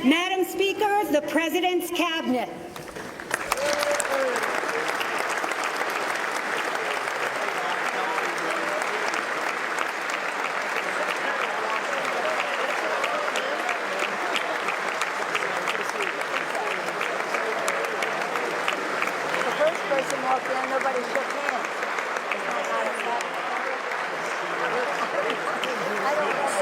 Madam Speaker, the President's Cabinet. Person walked in, nobody shook hands. I don't know if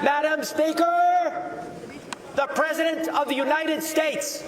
Madam Speaker, the President of the United States.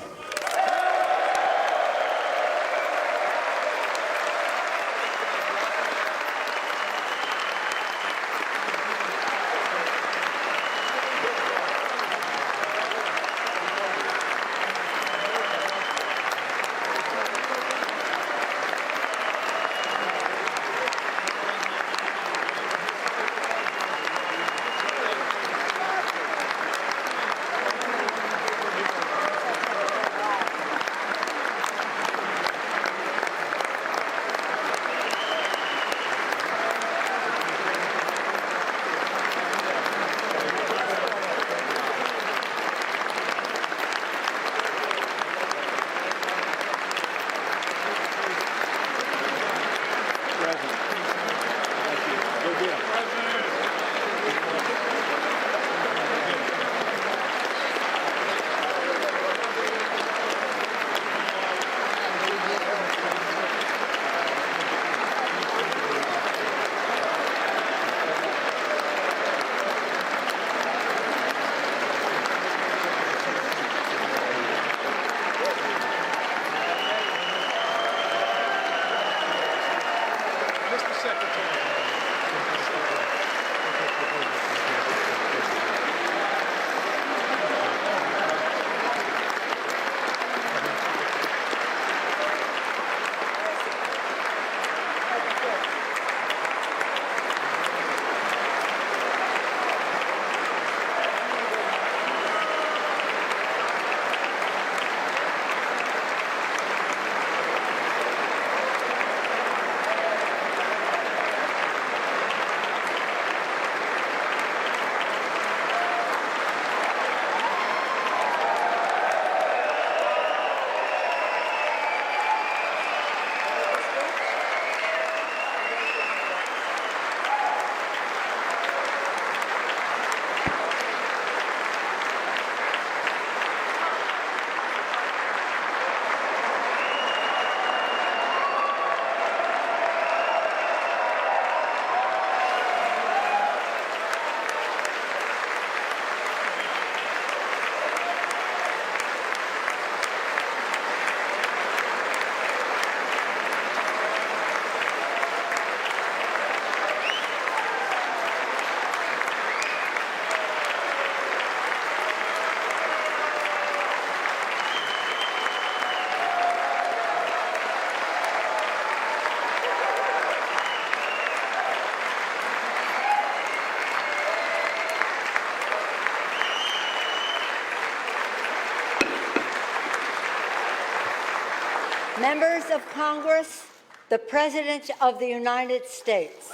Members of Congress, the President of the United States.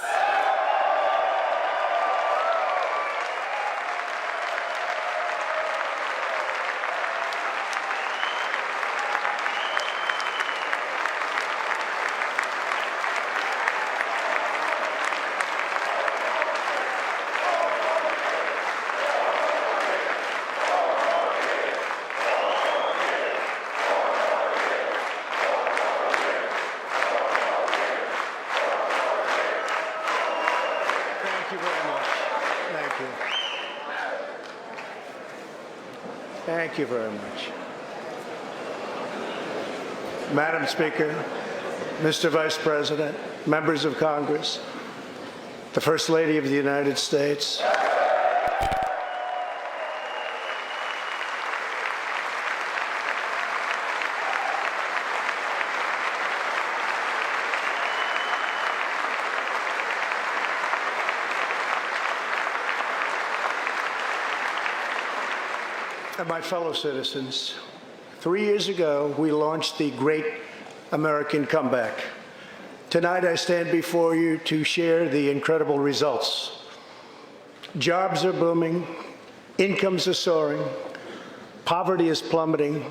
Thank you very much. Thank you. Thank you very much. Madam Speaker, Mr. Vice President, members of Congress, the First Lady of the United States, and my fellow citizens, 3 years ago, we launched the Great American Comeback. Tonight, I stand before you to share the incredible results. Jobs are booming, incomes are soaring, poverty is plummeting,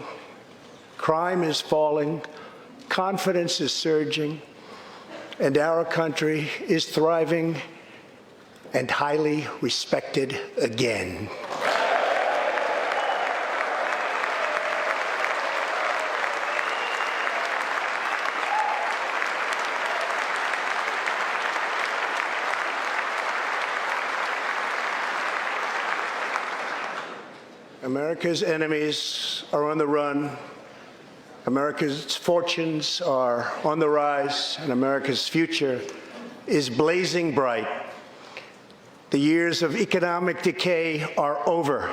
crime is falling, confidence is surging, and our country is thriving and highly respected again. America's enemies are on the run. America's fortunes are on the rise, and America's future is blazing bright. The years of economic decay are over.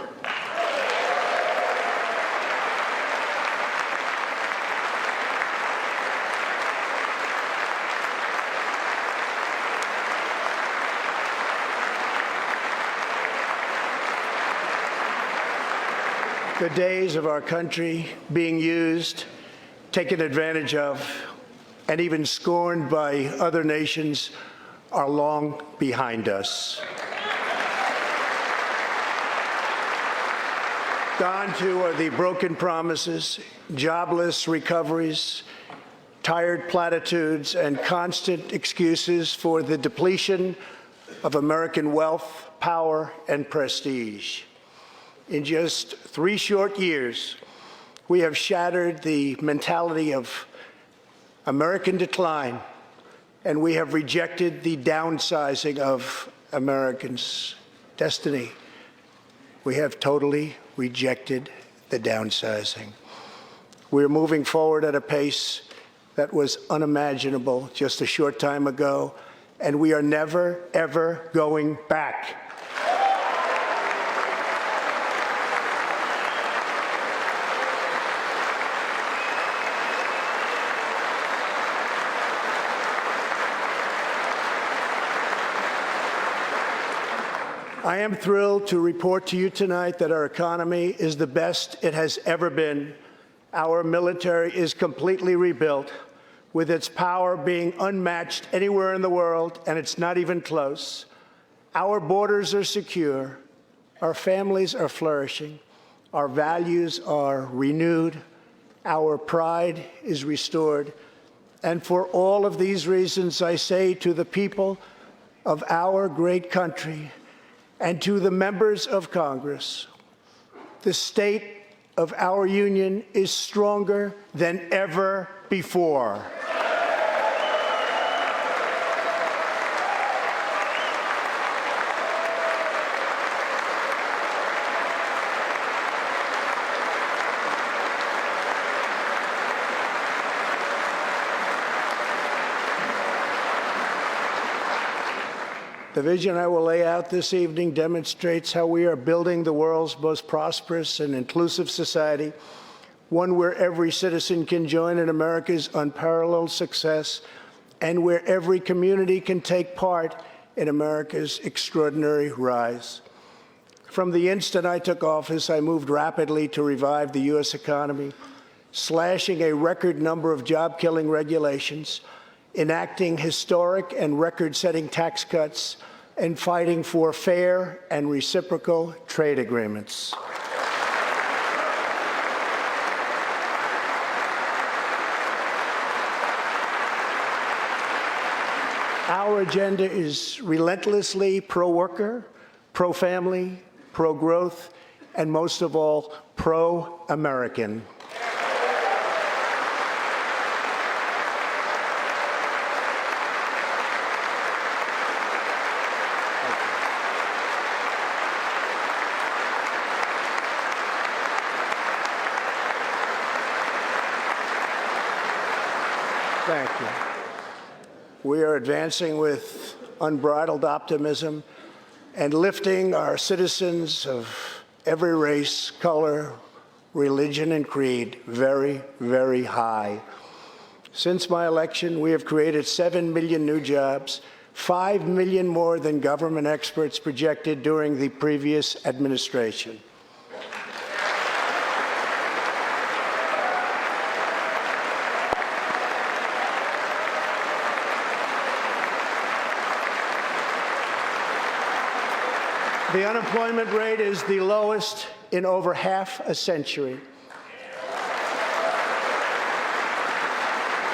The days of our country being used, taken advantage of, and even scorned by other nations are long behind us. Gone too are the broken promises, jobless recoveries, tired platitudes, and constant excuses for the depletion of American wealth, power, and prestige. In just 3 short years, we have shattered the mentality of American decline, and we have rejected the downsizing of Americans' destiny. We have totally rejected the downsizing. We're moving forward at a pace that was unimaginable just a short time ago, and we are never, ever going back. I am thrilled to report to you tonight that our economy is the best it has ever been. Our military is completely rebuilt, with its power being unmatched anywhere in the world, and it's not even close. Our borders are secure. Our families are flourishing. Our values are renewed. Our pride is restored. And for all of these reasons, I say to the people of our great country, and to the members of Congress, the state of our union is stronger than ever before. The vision I will lay out this evening demonstrates how we are building the world's most prosperous and inclusive society, one where every citizen can join in America's unparalleled success, and where every community can take part in America's extraordinary rise. From the instant I took office, I moved rapidly to revive the U.S. economy, slashing a record number of job-killing regulations, enacting historic and record-setting tax cuts, and fighting for fair and reciprocal trade agreements. Our agenda is relentlessly pro-worker, pro-family, pro-growth, and most of all, pro-American. Thank you. We are advancing with unbridled optimism and lifting our citizens of every race, color, religion, and creed very, very high. Since my election, we have created 7 million new jobs, 5 million more than government experts projected during the previous administration. The unemployment rate is the lowest in over half a century.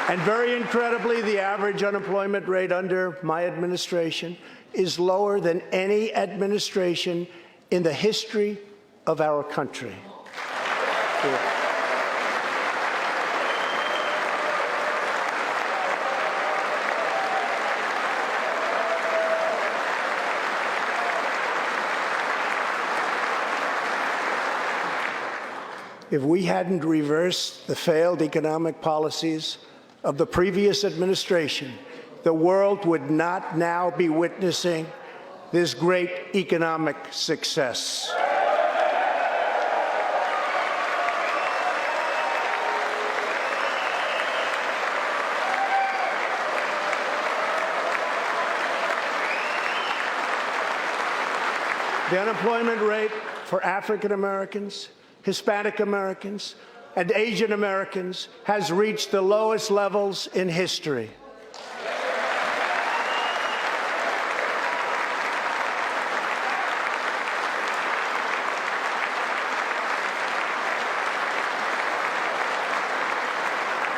And very incredibly, the average unemployment rate under my administration is lower than any administration in the history of our country. If we hadn't reversed the failed economic policies of the previous administration, the world would not now be witnessing this great economic success. The unemployment rate for African Americans, Hispanic Americans, and Asian Americans has reached the lowest levels in history.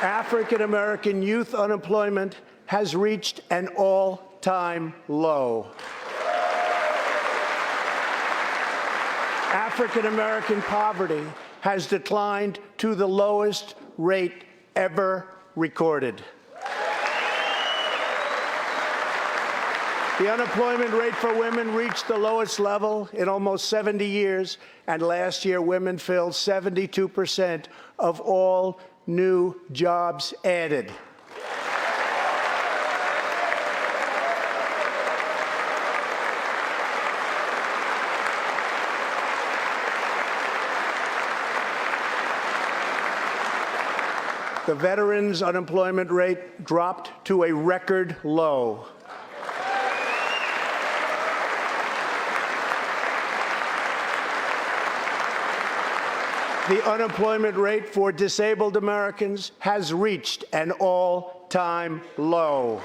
African American youth unemployment has reached an all-time low. African American poverty has declined to the lowest rate ever recorded. The unemployment rate for women reached the lowest level in almost 70 years, and last year women filled 72% of all new jobs added. The veterans' unemployment rate dropped to a record low. The unemployment rate for disabled Americans has reached an all-time low.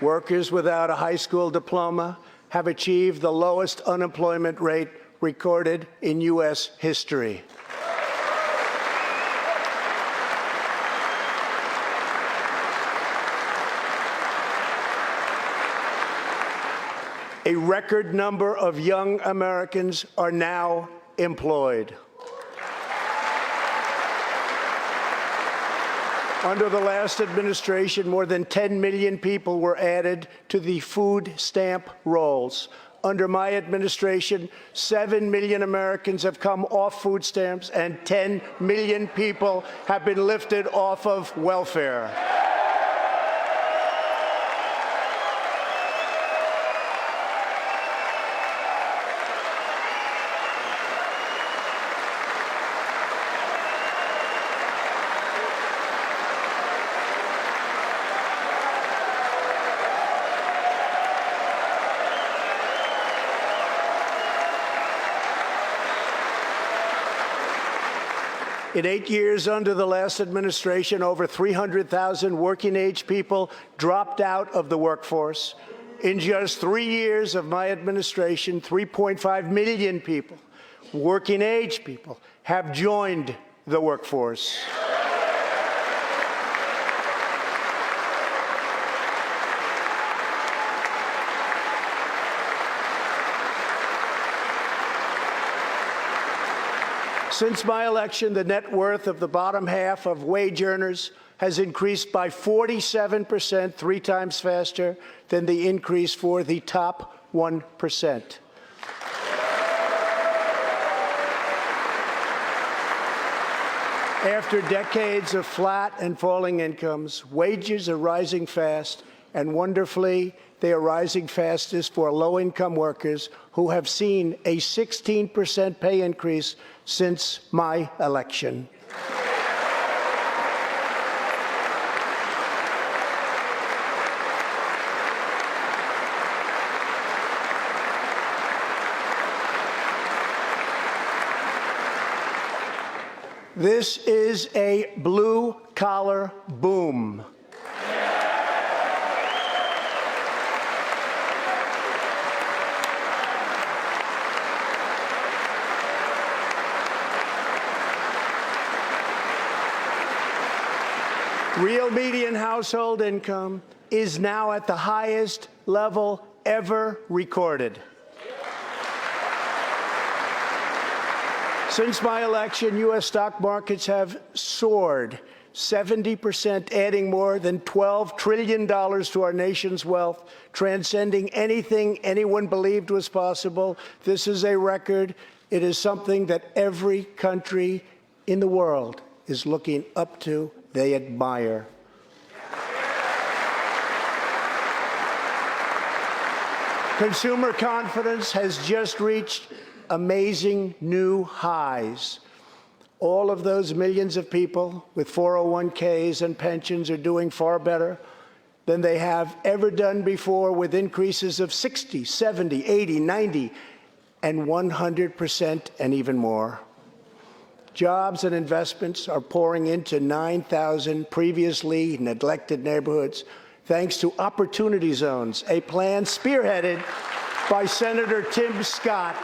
Workers without a high school diploma have achieved the lowest unemployment rate recorded in U.S. history. A record number of young Americans are now employed. Under the last administration, more than 10 million people were added to the food stamp rolls. Under my administration, 7 million Americans have come off food stamps, and 10 million people have been lifted off of welfare. In 8 years under the last administration, over 300,000 working-age people dropped out of the workforce. In just 3 years of my administration, 3.5 million people, working-age people, have joined the workforce. Since my election, the net worth of the bottom half of wage earners has increased by 47%, 3 times faster than the increase for the top 1%. After decades of flat and falling incomes, wages are rising fast, and wonderfully, they are rising fastest for low-income workers who have seen a 16% pay increase since my election. This is a blue-collar boom. Real median household income is now at the highest level ever recorded. Since my election, U.S. stock markets have soared 70%, adding more than $12 trillion to our nation's wealth, transcending anything anyone believed was possible. This is a record. It is something that every country in the world is looking up to. They admire. Consumer confidence has just reached amazing new highs. All of those millions of people with 401ks and pensions are doing far better than they have ever done before, with increases of 60, 70, 80, 90, and 100% and even more. Jobs and investments are pouring into 9,000 previously neglected neighborhoods, thanks to Opportunity Zones, a plan spearheaded by Senator Tim Scott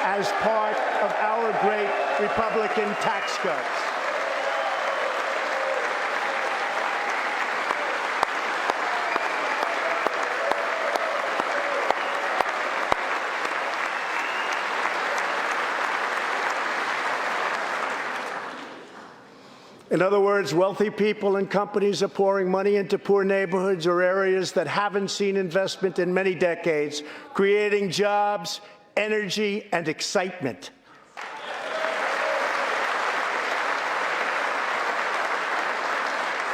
as part of our great Republican tax cuts. In other words, wealthy people and companies are pouring money into poor neighborhoods or areas that haven't seen investment in many decades, creating jobs, energy, and excitement.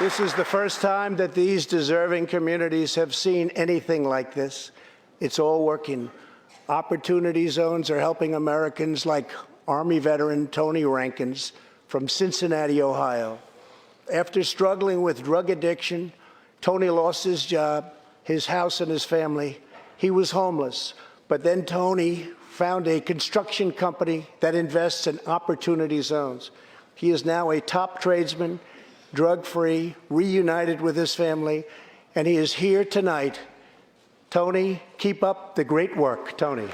This is the first time that these deserving communities have seen anything like this. It's all working. Opportunity Zones are helping Americans like Army veteran Tony Rankins from Cincinnati, Ohio. After struggling with drug addiction, Tony lost his job, his house, and his family. He was homeless. But then Tony found a construction company that invests in Opportunity Zones. He is now a top tradesman, drug-free, reunited with his family, and he is here tonight. Tony, keep up the great work, Tony.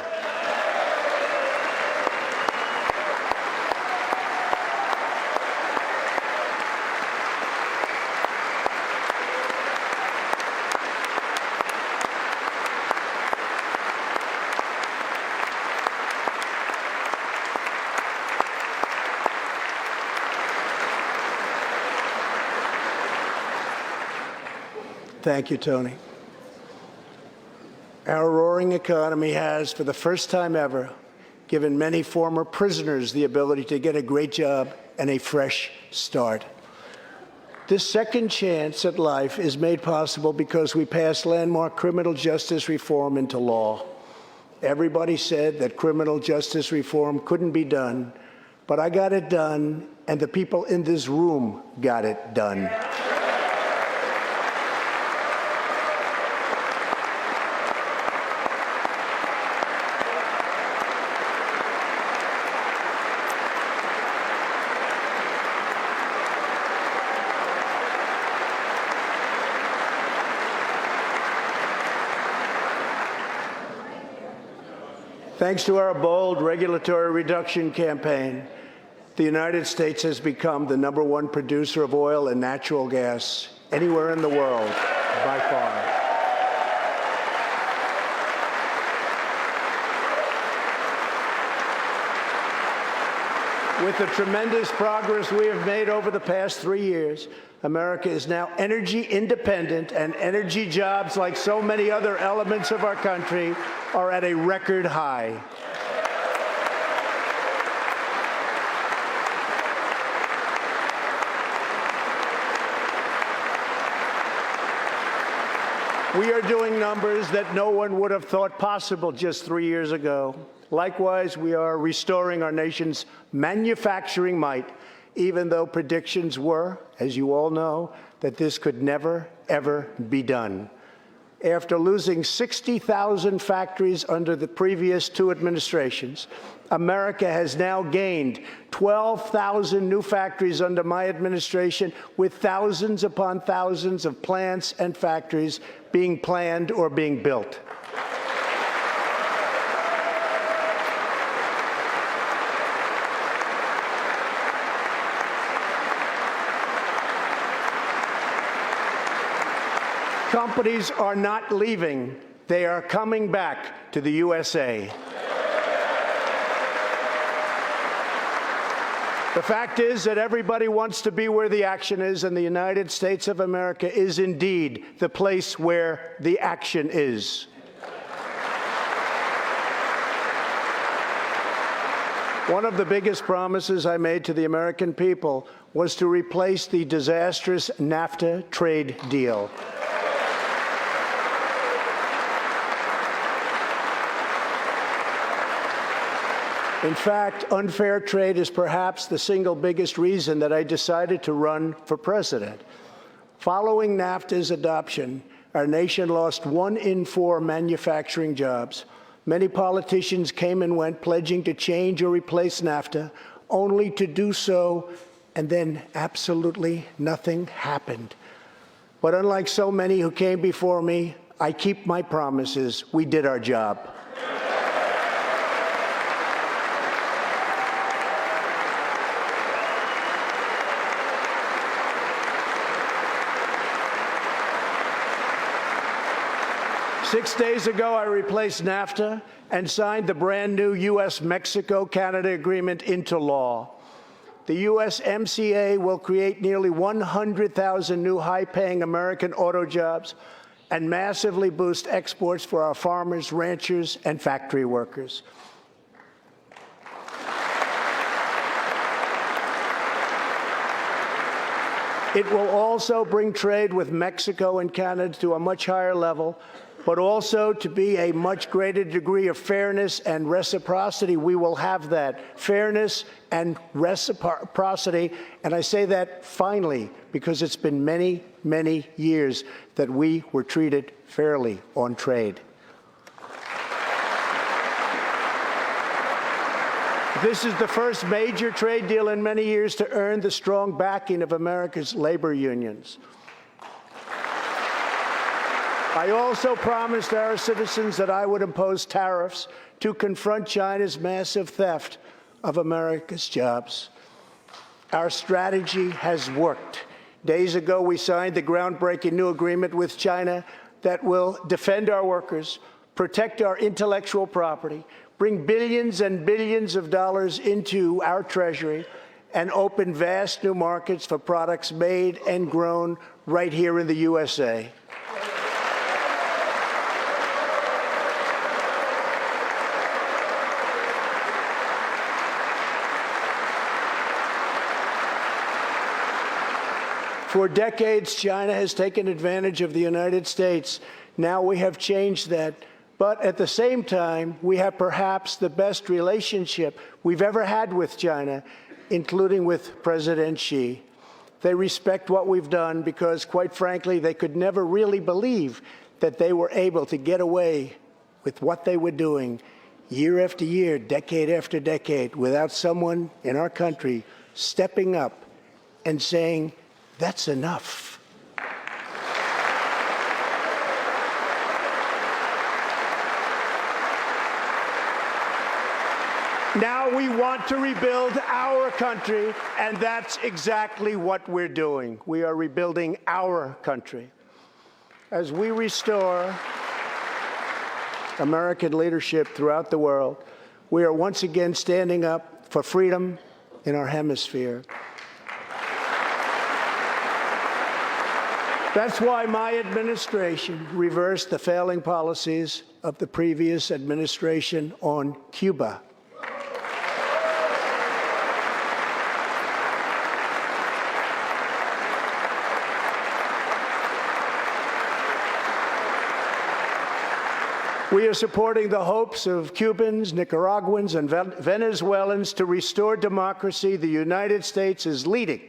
Thank you, Tony. Our roaring economy has, for the first time ever, given many former prisoners the ability to get a great job and a fresh start. This second chance at life is made possible because we passed landmark criminal justice reform into law. Everybody said that criminal justice reform couldn't be done, but I got it done, and the people in this room got it done. Thanks to our bold regulatory reduction campaign, the United States has become the #1 producer of oil and natural gas anywhere in the world by far. With the tremendous progress we have made over the past 3 years, America is now energy independent, and energy jobs, like so many other elements of our country, are at a record high. We are doing numbers that no one would have thought possible just 3 years ago. Likewise, we are restoring our nation's manufacturing might, even though predictions were, as you all know, that this could never, ever be done. After losing 60,000 factories under the previous 2 administrations, America has now gained 12,000 new factories under my administration, with thousands upon thousands of plants and factories being planned or being built. Companies are not leaving. They are coming back to the USA. The fact is that everybody wants to be where the action is, and the United States of America is indeed the place where the action is. One of the biggest promises I made to the American people was to replace the disastrous NAFTA trade deal. In fact, unfair trade is perhaps the single biggest reason that I decided to run for president. Following NAFTA's adoption, our nation lost 1 in 4 manufacturing jobs. Many politicians came and went, pledging to change or replace NAFTA, only to do so, and then absolutely nothing happened. But unlike so many who came before me, I keep my promises. We did our job. Six days ago, I replaced NAFTA and signed the brand-new U.S.-Mexico-Canada agreement into law. The USMCA will create nearly 100,000 new high-paying American auto jobs and massively boost exports for our farmers, ranchers, and factory workers. It will also bring trade with Mexico and Canada to a much higher level, but also to be a much greater degree of fairness and reciprocity. We will have that fairness and reciprocity, and I say that finally because it's been many, many years that we were treated fairly on trade. This is the first major trade deal in many years to earn the strong backing of America's labor unions. I also promised our citizens that I would impose tariffs to confront China's massive theft of America's jobs. Our strategy has worked. Days ago, we signed the groundbreaking new agreement with China that will defend our workers, protect our intellectual property, bring billions and billions of dollars into our treasury, and open vast new markets for products made and grown right here in the USA. For decades, China has taken advantage of the United States. Now we have changed that. But at the same time, we have perhaps the best relationship we've ever had with China, including with President Xi. They respect what we've done because, quite frankly, they could never really believe that they were able to get away with what they were doing year after year, decade after decade, without someone in our country stepping up and saying, "That's enough." Now we want to rebuild our country, and that's exactly what we're doing. We are rebuilding our country. As we restore American leadership throughout the world, we are once again standing up for freedom in our hemisphere. That's why my administration reversed the failing policies of the previous administration on Cuba. We are supporting the hopes of Cubans, Nicaraguans, and Venezuelans to restore democracy. The United States is leading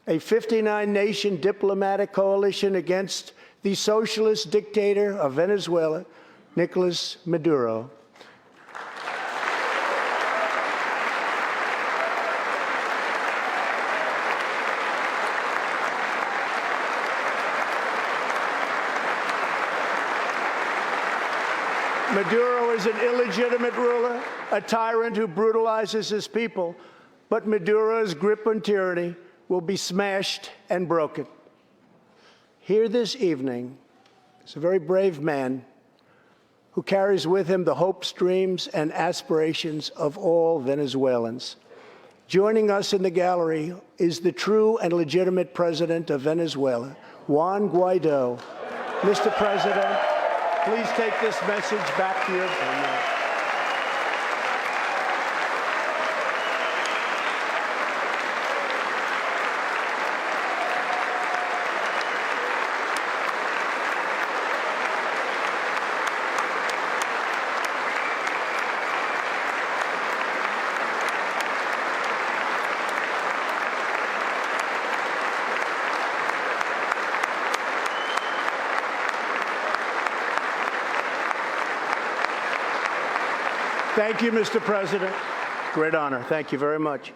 a 59-nation diplomatic coalition against the socialist dictator of Venezuela, Nicolas Maduro. Maduro is an illegitimate ruler, a tyrant who brutalizes his people, but Maduro's grip on tyranny will be smashed and broken. Here this evening is a very brave man who carries with him the hopes, dreams, and aspirations of all Venezuelans. Joining us in the gallery is the true and legitimate president of Venezuela, Juan Guaido. Mr. President, please take this message back to your family. Thank you, Mr. President. Great honor. Thank you very much.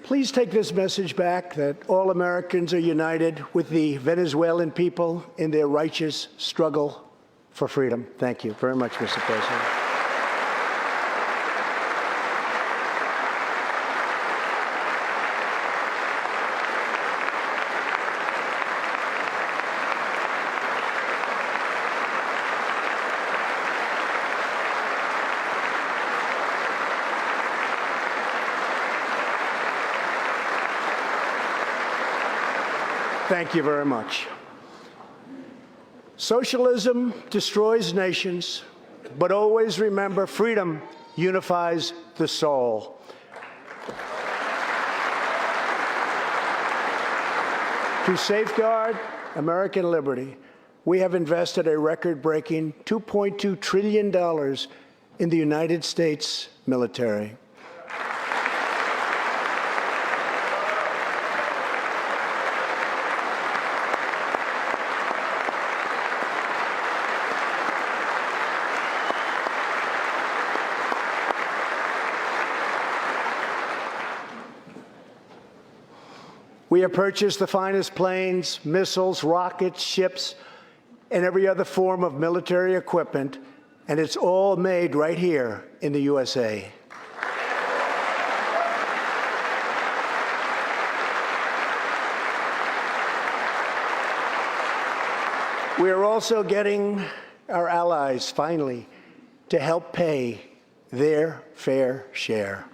Please take this message back that all Americans are united with the Venezuelan people in their righteous struggle for freedom. Thank you very much, Mr. President. Thank you very much. Socialism destroys nations, but always remember, freedom unifies the soul. To safeguard American liberty, we have invested a record-breaking $2.2 trillion in the United States military. We have purchased the finest planes, missiles, rockets, ships, and every other form of military equipment, and it's all made right here in the USA. We are also getting our allies, finally, to help pay their fair share.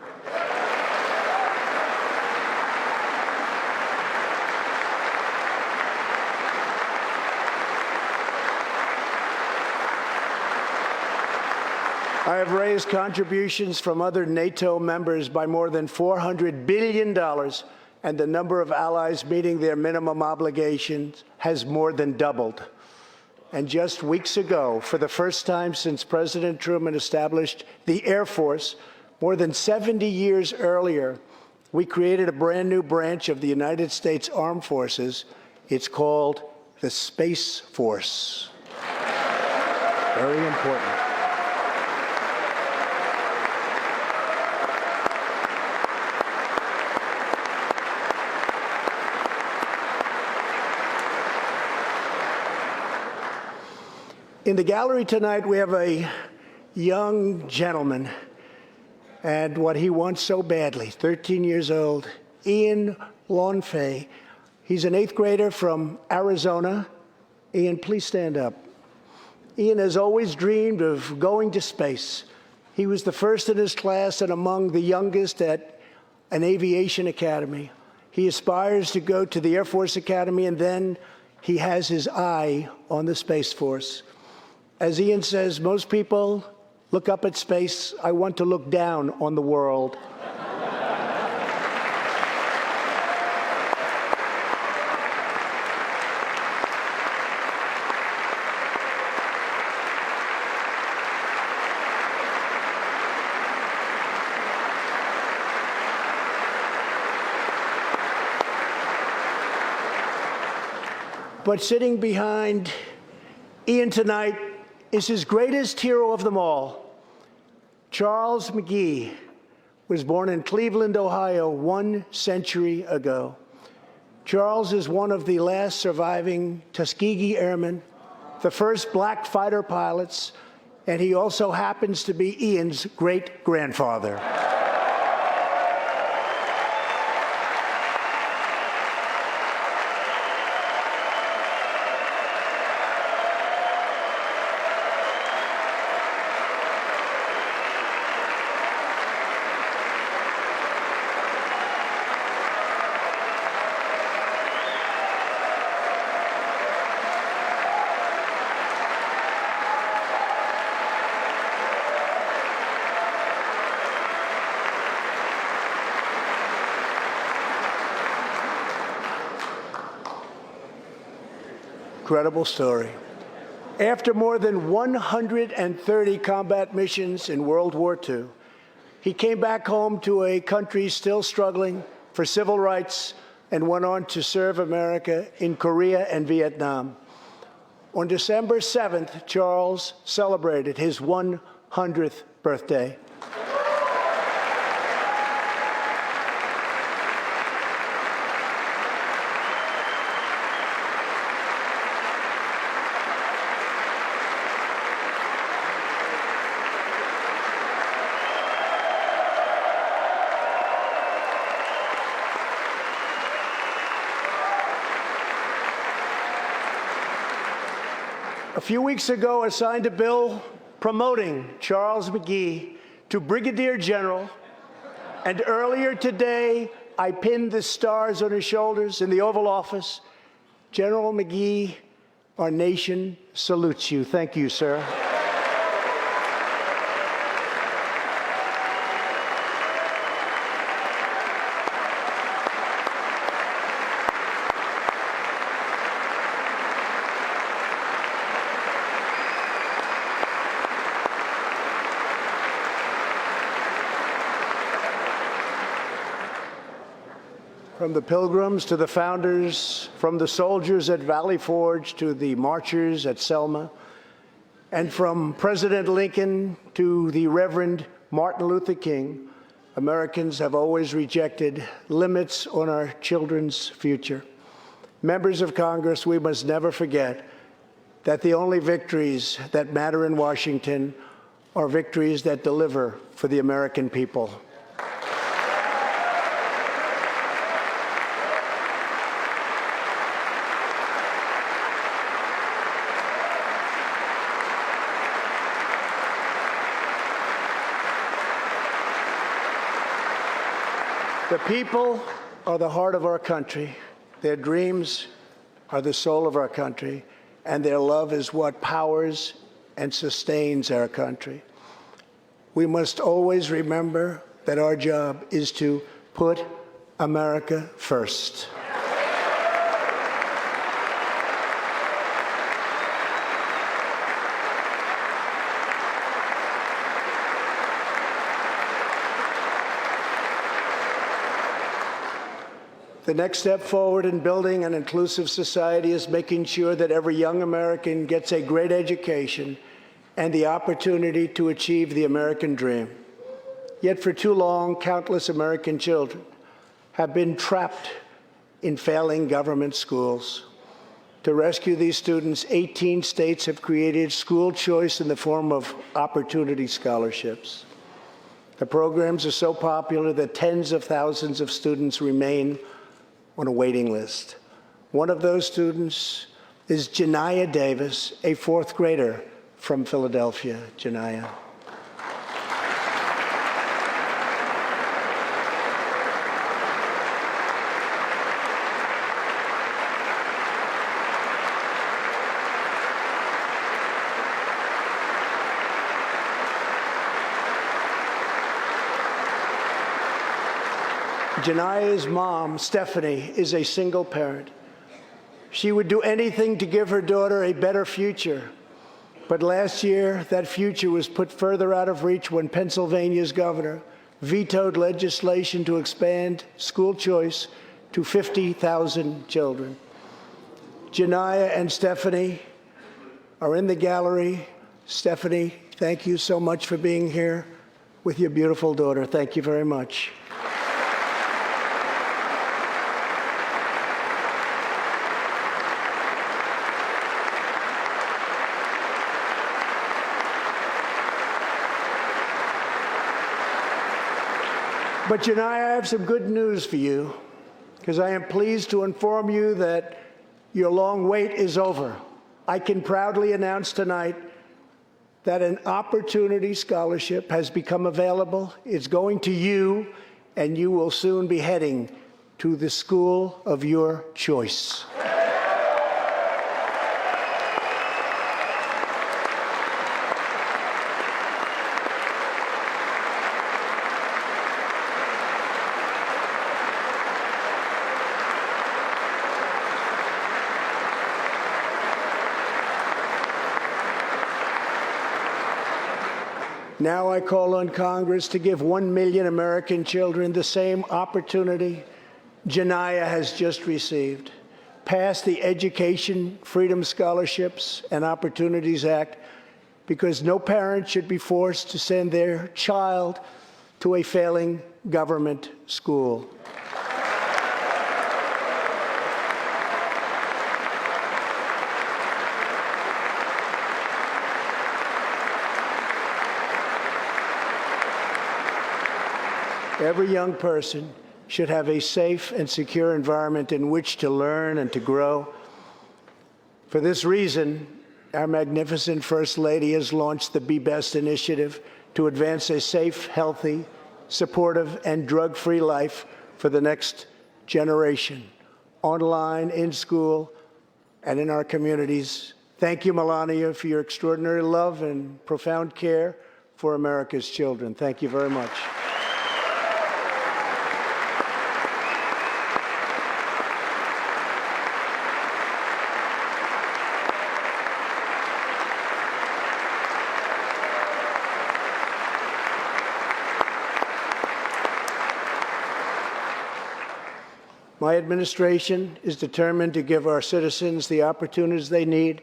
I have raised contributions from other NATO members by more than $400 billion, and the number of allies meeting their minimum obligations has more than doubled. And just weeks ago, for the first time since President Truman established the Air Force, more than 70 years earlier, we created a brand new branch of the United States Armed Forces. It's called the Space Force. Very important. In the gallery tonight, we have a young gentleman and what he wants so badly, 13 years old, Ian Lawnfay. He's an 8th grader from Arizona. Ian, please stand up. Ian has always dreamed of going to space. He was the first in his class and among the youngest at an aviation academy. He aspires to go to the Air Force Academy, and then he has his eye on the Space Force. As Ian says, most people look up at space. I want to look down on the world. But sitting behind Ian tonight is his greatest hero of them all. Charles McGee was born in Cleveland, Ohio, 1 century ago. Charles is one of the last surviving Tuskegee Airmen, the first black fighter pilots, and he also happens to be Ian's great-grandfather. Incredible story. After more than 130 combat missions in World War II, he came back home to a country still struggling for civil rights and went on to serve America in Korea and Vietnam. On December 7th, Charles celebrated his 100th birthday. A few weeks ago, I signed a bill promoting Charles McGee to Brigadier General, and earlier today, I pinned the stars on his shoulders in the Oval Office. General McGee, our nation salutes you. Thank you, sir. From the Pilgrims to the founders, from the soldiers at Valley Forge to the marchers at Selma, and from President Lincoln to the Reverend Martin Luther King, Americans have always rejected limits on our children's future. Members of Congress, we must never forget that the only victories that matter in Washington are victories that deliver for the American people. The people are the heart of our country. Their dreams are the soul of our country, and their love is what powers and sustains our country. We must always remember that our job is to put America first. The next step forward in building an inclusive society is making sure that every young American gets a great education and the opportunity to achieve the American dream. Yet for too long, countless American children have been trapped in failing government schools. To rescue these students, 18 states have created school choice in the form of opportunity scholarships. The programs are so popular that tens of thousands of students remain on a waiting list. One of those students is Janiyah Davis, a fourth grader from Philadelphia. Janiyah. Janiyah's mom, Stephanie, is a single parent. She would do anything to give her daughter a better future. But last year, that future was put further out of reach when Pennsylvania's governor vetoed legislation to expand school choice to 50,000 children. Janiyah and Stephanie are in the gallery. Stephanie, thank you so much for being here with your beautiful daughter. Thank you very much. But Janiyah, I have some good news for you, because I am pleased to inform you that your long wait is over. I can proudly announce tonight that an opportunity scholarship has become available. It's going to you, and you will soon be heading to the school of your choice. Now I call on Congress to give 1 million American children the same opportunity Janiyah has just received. Pass the Education Freedom Scholarships and Opportunities Act, because no parent should be forced to send their child to a failing government school. Every young person should have a safe and secure environment in which to learn and to grow. For this reason, our magnificent First Lady has launched the Be Best initiative to advance a safe, healthy, supportive, and drug-free life for the next generation, online, in school, and in our communities. Thank you, Melania, for your extraordinary love and profound care for America's children. Thank you very much. My administration is determined to give our citizens the opportunities they need,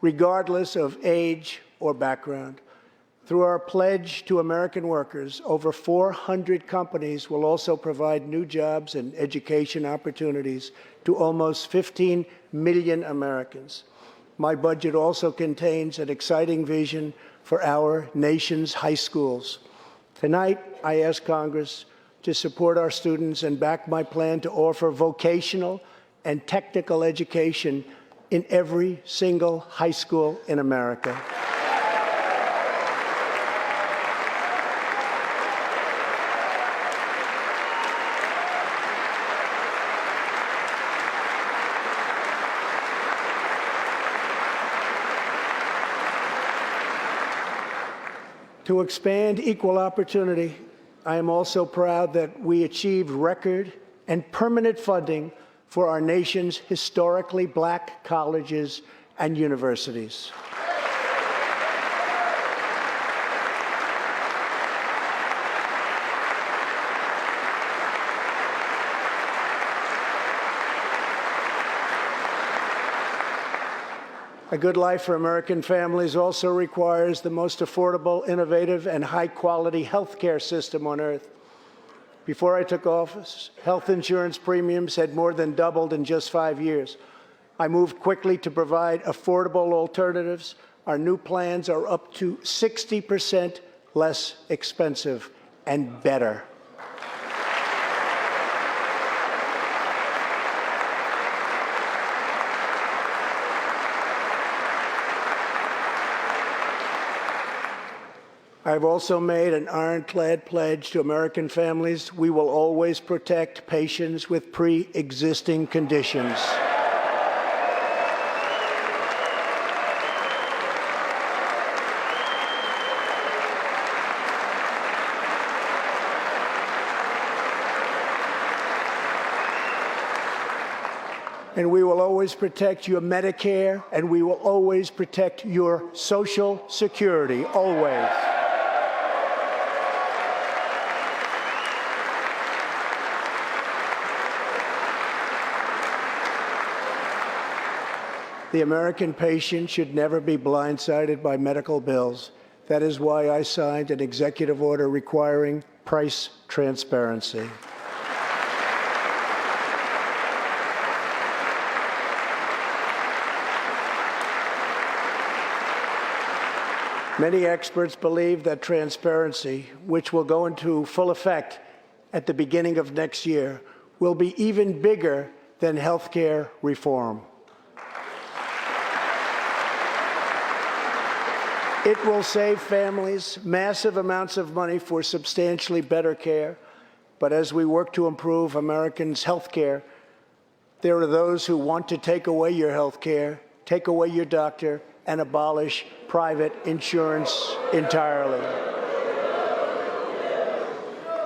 regardless of age or background. Through our pledge to American workers, over 400 companies will also provide new jobs and education opportunities to almost 15 million Americans. My budget also contains an exciting vision for our nation's high schools. Tonight, I ask Congress to support our students and back my plan to offer vocational and technical education in every single high school in America. To expand equal opportunity, I am also proud that we achieved record and permanent funding for our nation's historically black colleges and universities. A good life for American families also requires the most affordable, innovative, and high-quality health care system on earth. Before I took office, health insurance premiums had more than doubled in just 5 years. I moved quickly to provide affordable alternatives. Our new plans are up to 60% less expensive and better. I've also made an ironclad pledge to American families. We will always protect patients with pre-existing conditions. And we will always protect your Medicare, and we will always protect your Social Security, always. The American patient should never be blindsided by medical bills. That is why I signed an executive order requiring price transparency. Many experts believe that transparency, which will go into full effect at the beginning of next year, will be even bigger than health care reform. It will save families massive amounts of money for substantially better care. But as we work to improve Americans' health care, there are those who want to take away your health care, take away your doctor, and abolish private insurance entirely.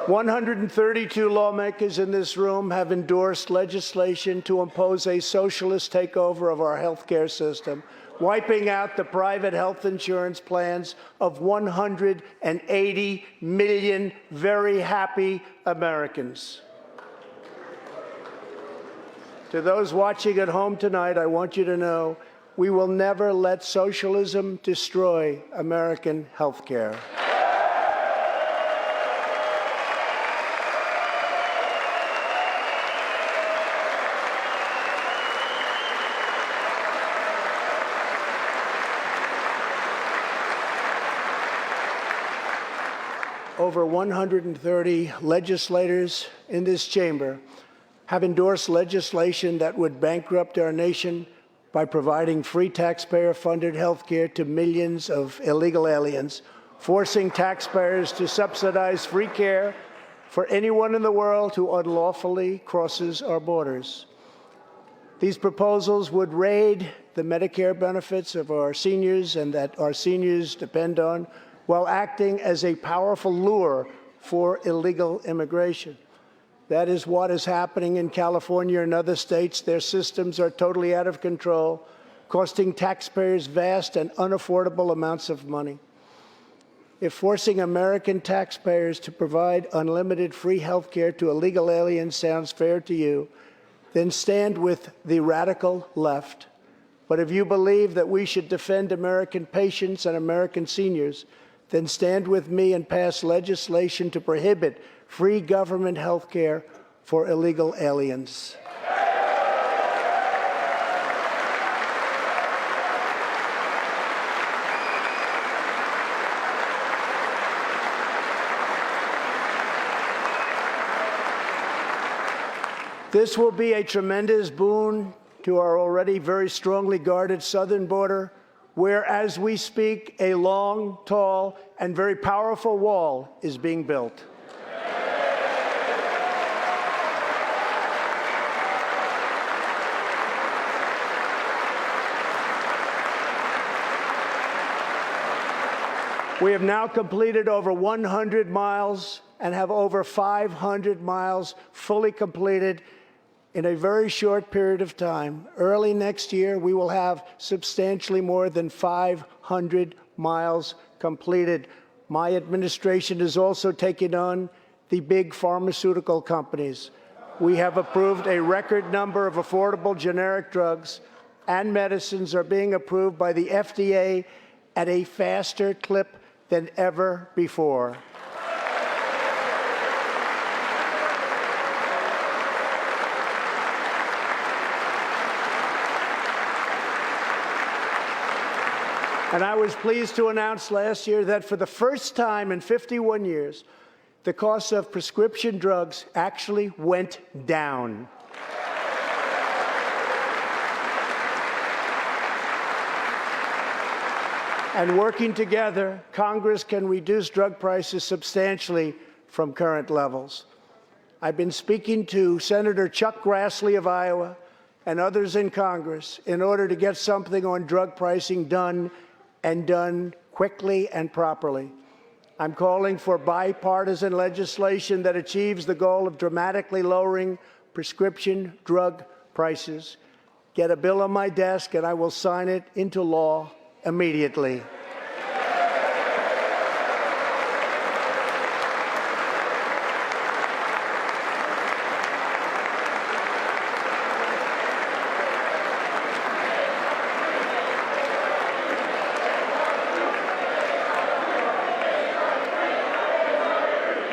132 lawmakers in this room have endorsed legislation to impose a socialist takeover of our health care system, wiping out the private health insurance plans of 180 million very happy Americans. To those watching at home tonight, I want you to know we will never let socialism destroy American health care. Over 130 legislators in this chamber have endorsed legislation that would bankrupt our nation by providing free taxpayer-funded health care to millions of illegal aliens, forcing taxpayers to subsidize free care for anyone in the world who unlawfully crosses our borders. These proposals would raid the Medicare benefits of our seniors and that our seniors depend on, while acting as a powerful lure for illegal immigration. That is what is happening in California and other states. Their systems are totally out of control, costing taxpayers vast and unaffordable amounts of money. If forcing American taxpayers to provide unlimited free health care to illegal aliens sounds fair to you, then stand with the radical left. But if you believe that we should defend American patients and American seniors, then stand with me and pass legislation to prohibit free government health care for illegal aliens. This will be a tremendous boon to our already very strongly guarded southern border, where, as we speak, a long, tall, and very powerful wall is being built. We have now completed over 100 miles and have over 500 miles fully completed in a very short period of time. Early next year, we will have substantially more than 500 miles completed. My administration is also taking on the big pharmaceutical companies. We have approved a record number of affordable generic drugs, and medicines are being approved by the FDA at a faster clip than ever before. And I was pleased to announce last year that for the first time in 51 years, the cost of prescription drugs actually went down. And working together, Congress can reduce drug prices substantially from current levels. I've been speaking to Senator Chuck Grassley of Iowa and others in Congress in order to get something on drug pricing done, and done quickly and properly. I'm calling for bipartisan legislation that achieves the goal of dramatically lowering prescription drug prices. Get a bill on my desk and I will sign it into law immediately.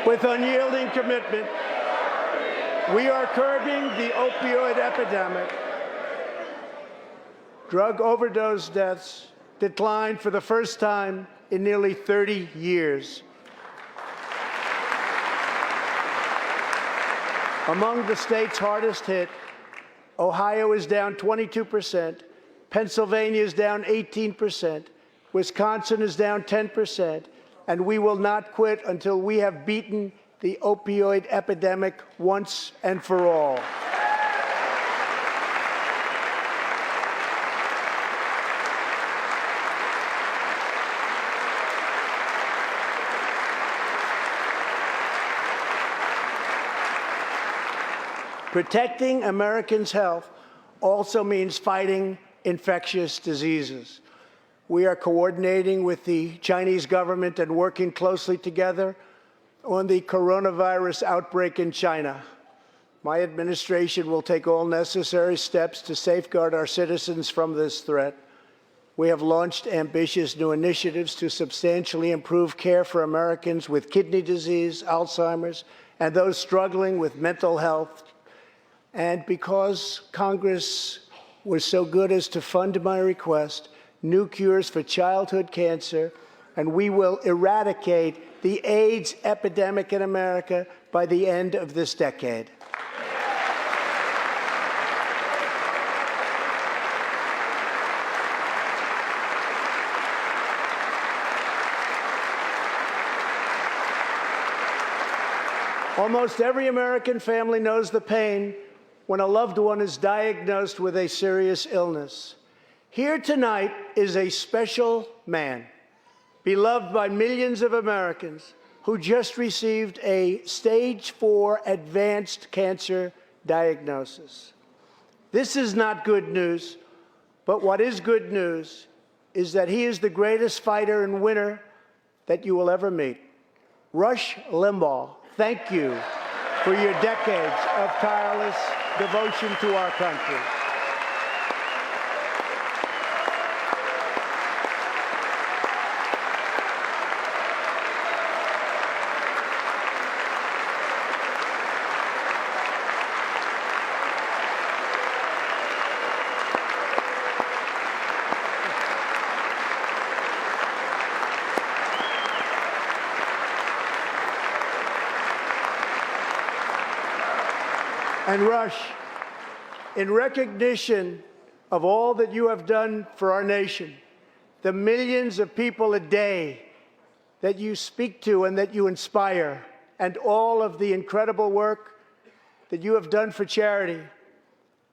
With unyielding commitment, we are curbing the opioid epidemic. Drug overdose deaths declined for the first time in nearly 30 years. Among the states hardest hit, Ohio is down 22%, Pennsylvania is down 18%, Wisconsin is down 10%, and we will not quit until we have beaten the opioid epidemic once and for all. Protecting Americans' health also means fighting infectious diseases. We are coordinating with the Chinese government and working closely together on the coronavirus outbreak in China. My administration will take all necessary steps to safeguard our citizens from this threat. We have launched ambitious new initiatives to substantially improve care for Americans with kidney disease, Alzheimer's, and those struggling with mental health. And because Congress was so good as to fund my request, new cures for childhood cancer, and we will eradicate the AIDS epidemic in America by the end of this decade. Almost every American family knows the pain when a loved one is diagnosed with a serious illness. Here tonight is a special man, beloved by millions of Americans, who just received a stage 4 advanced cancer diagnosis. This is not good news, but what is good news is that he is the greatest fighter and winner that you will ever meet. Rush Limbaugh, thank you for your decades of tireless devotion to our country. And Rush, in recognition of all that you have done for our nation, the millions of people a day that you speak to and that you inspire, and all of the incredible work that you have done for charity,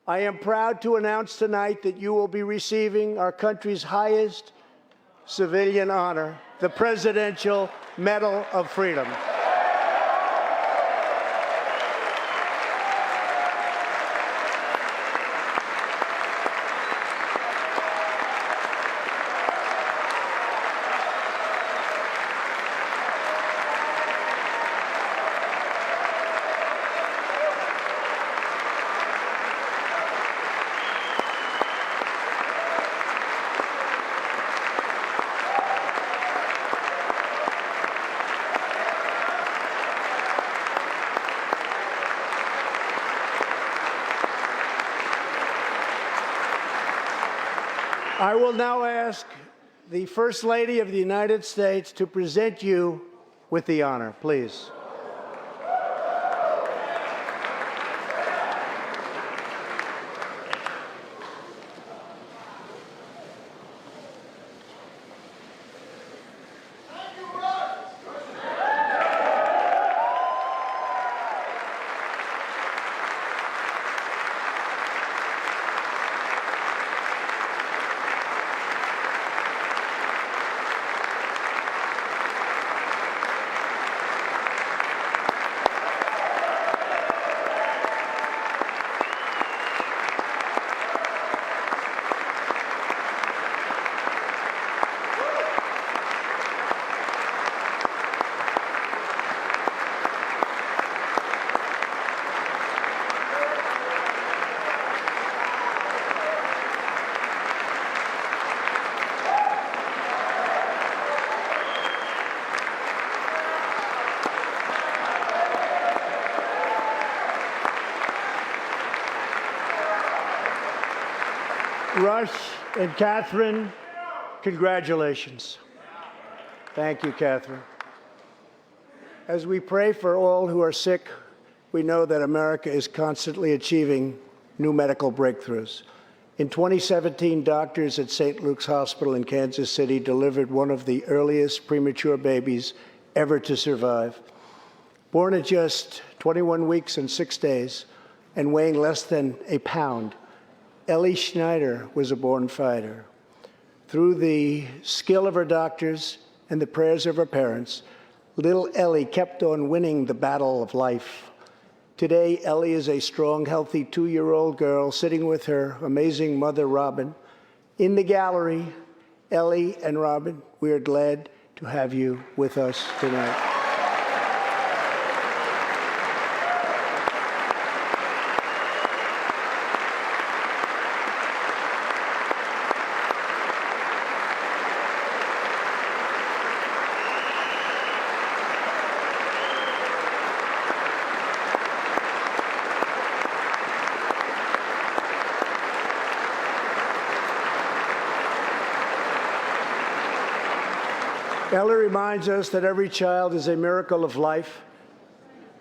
I am proud to announce tonight that you will be receiving our country's highest civilian honor, the Presidential Medal of Freedom. I will now ask the First Lady of the United States to present you with the honor, please. Rush and Catherine, congratulations. Thank you, Catherine. As we pray for all who are sick, we know that America is constantly achieving new medical breakthroughs. In 2017, doctors at St. Luke's Hospital in Kansas City delivered one of the earliest premature babies ever to survive. Born at just 21 weeks and 6 days and weighing less than a pound, Ellie Schneider was a born fighter. Through the skill of her doctors and the prayers of her parents, little Ellie kept on winning the battle of life. Today, Ellie is a strong, healthy 2-year-old girl sitting with her amazing mother, Robin. In the gallery, Ellie and Robin, we are glad to have you with us tonight. Ellie reminds us that every child is a miracle of life.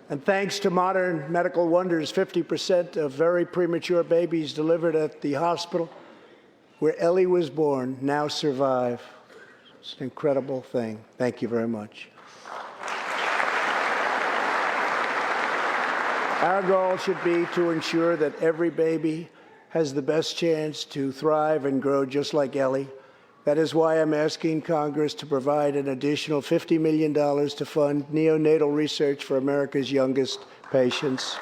And thanks to modern medical wonders, 50% of very premature babies delivered at the hospital where Ellie was born now survive. It's an incredible thing. Thank you very much. Our goal should be to ensure that every baby has the best chance to thrive and grow just like Ellie. That is why I'm asking Congress to provide an additional $50 million to fund neonatal research for America's youngest patients.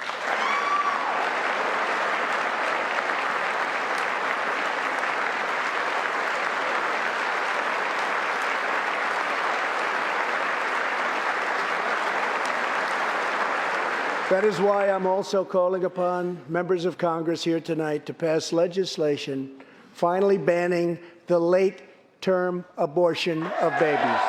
That is why I'm also calling upon members of Congress here tonight to pass legislation finally banning the late-term abortion of babies.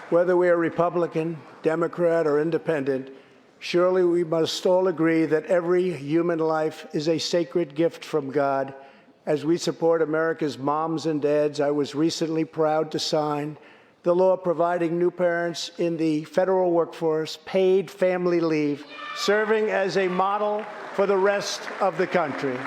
Whether we are Republican, Democrat, or Independent, surely we must all agree that every human life is a sacred gift from God. As we support America's moms and dads, I was recently proud to sign the law providing new parents in the federal workforce paid family leave, serving as a model for the rest of the country.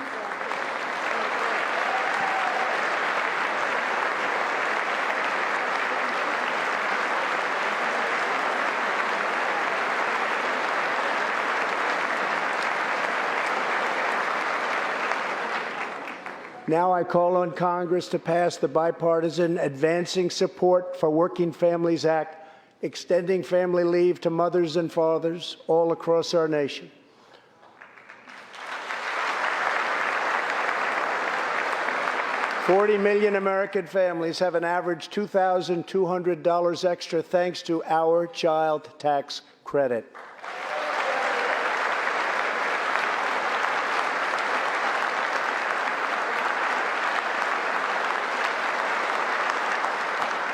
Now I call on Congress to pass the bipartisan Advancing Support for Working Families Act, extending family leave to mothers and fathers all across our nation. $40 million American families have an average $2,200 extra thanks to our child tax credit.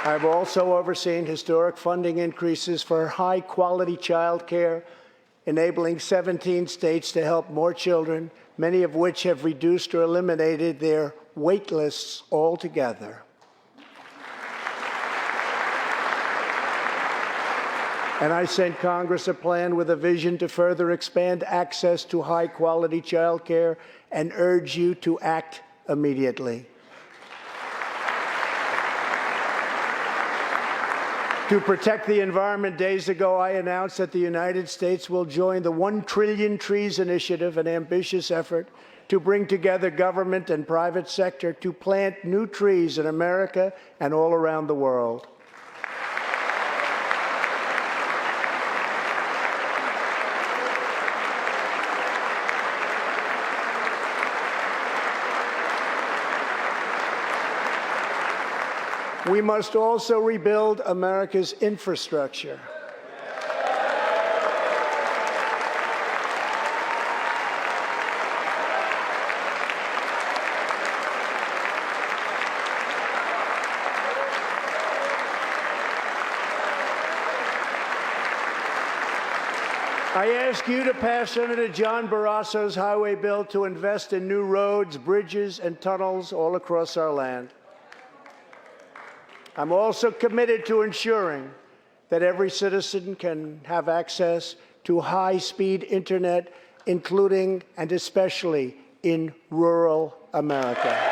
I've also overseen historic funding increases for high-quality child care, enabling 17 states to help more children, many of which have reduced or eliminated their wait lists altogether. And I sent Congress a plan with a vision to further expand access to high-quality child care and urge you to act immediately. To protect the environment, days ago I announced that the United States will join the 1 Trillion Trees Initiative, an ambitious effort to bring together government and private sector to plant new trees in America and all around the world. We must also rebuild America's infrastructure. I ask you to pass Senator John Barrasso's highway bill to invest in new roads, bridges, and tunnels all across our land. I'm also committed to ensuring that every citizen can have access to high-speed internet, including and especially in rural America.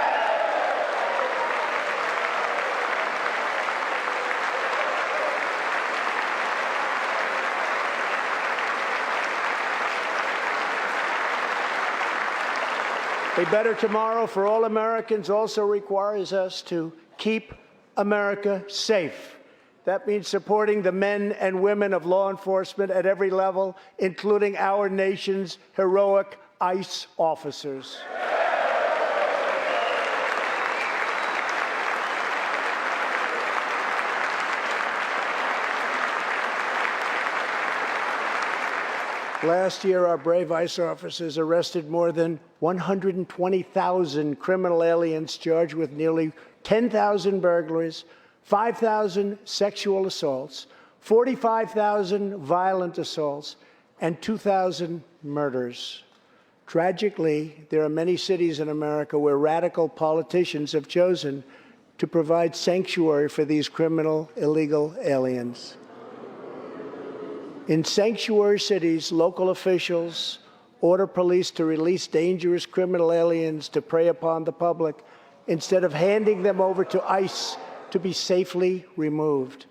A better tomorrow for all Americans also requires us to keep America safe. That means supporting the men and women of law enforcement at every level, including our nation's heroic ICE officers. Last year, our brave ICE officers arrested more than 120,000 criminal aliens charged with nearly 10,000 burglaries, 5,000 sexual assaults, 45,000 violent assaults, and 2,000 murders. Tragically, there are many cities in America where radical politicians have chosen to provide sanctuary for these criminal illegal aliens. In sanctuary cities, local officials order police to release dangerous criminal aliens to prey upon the public instead of handing them over to ICE to be safely removed.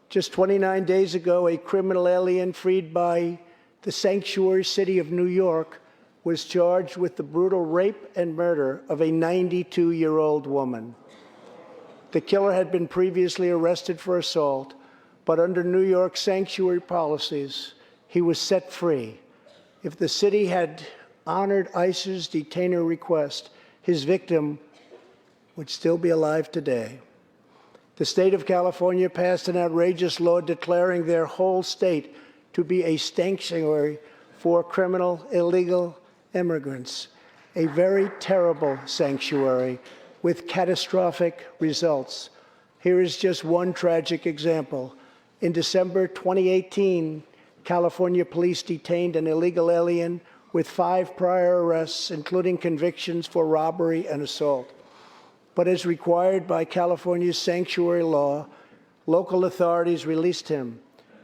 Just 29 days ago, a criminal alien freed by the sanctuary city of New York was charged with the brutal rape and murder of a 92-year-old woman. The killer had been previously arrested for assault, but under New York sanctuary policies, he was set free. If the city had honored ICE's detainer request, his victim would still be alive today. The state of California passed an outrageous law declaring their whole state to be a sanctuary for criminal illegal immigrants, a very terrible sanctuary with catastrophic results. Here is just one tragic example. In December 2018, California police detained an illegal alien with 5 prior arrests, including convictions for robbery and assault. But as required by California's sanctuary law, local authorities released him.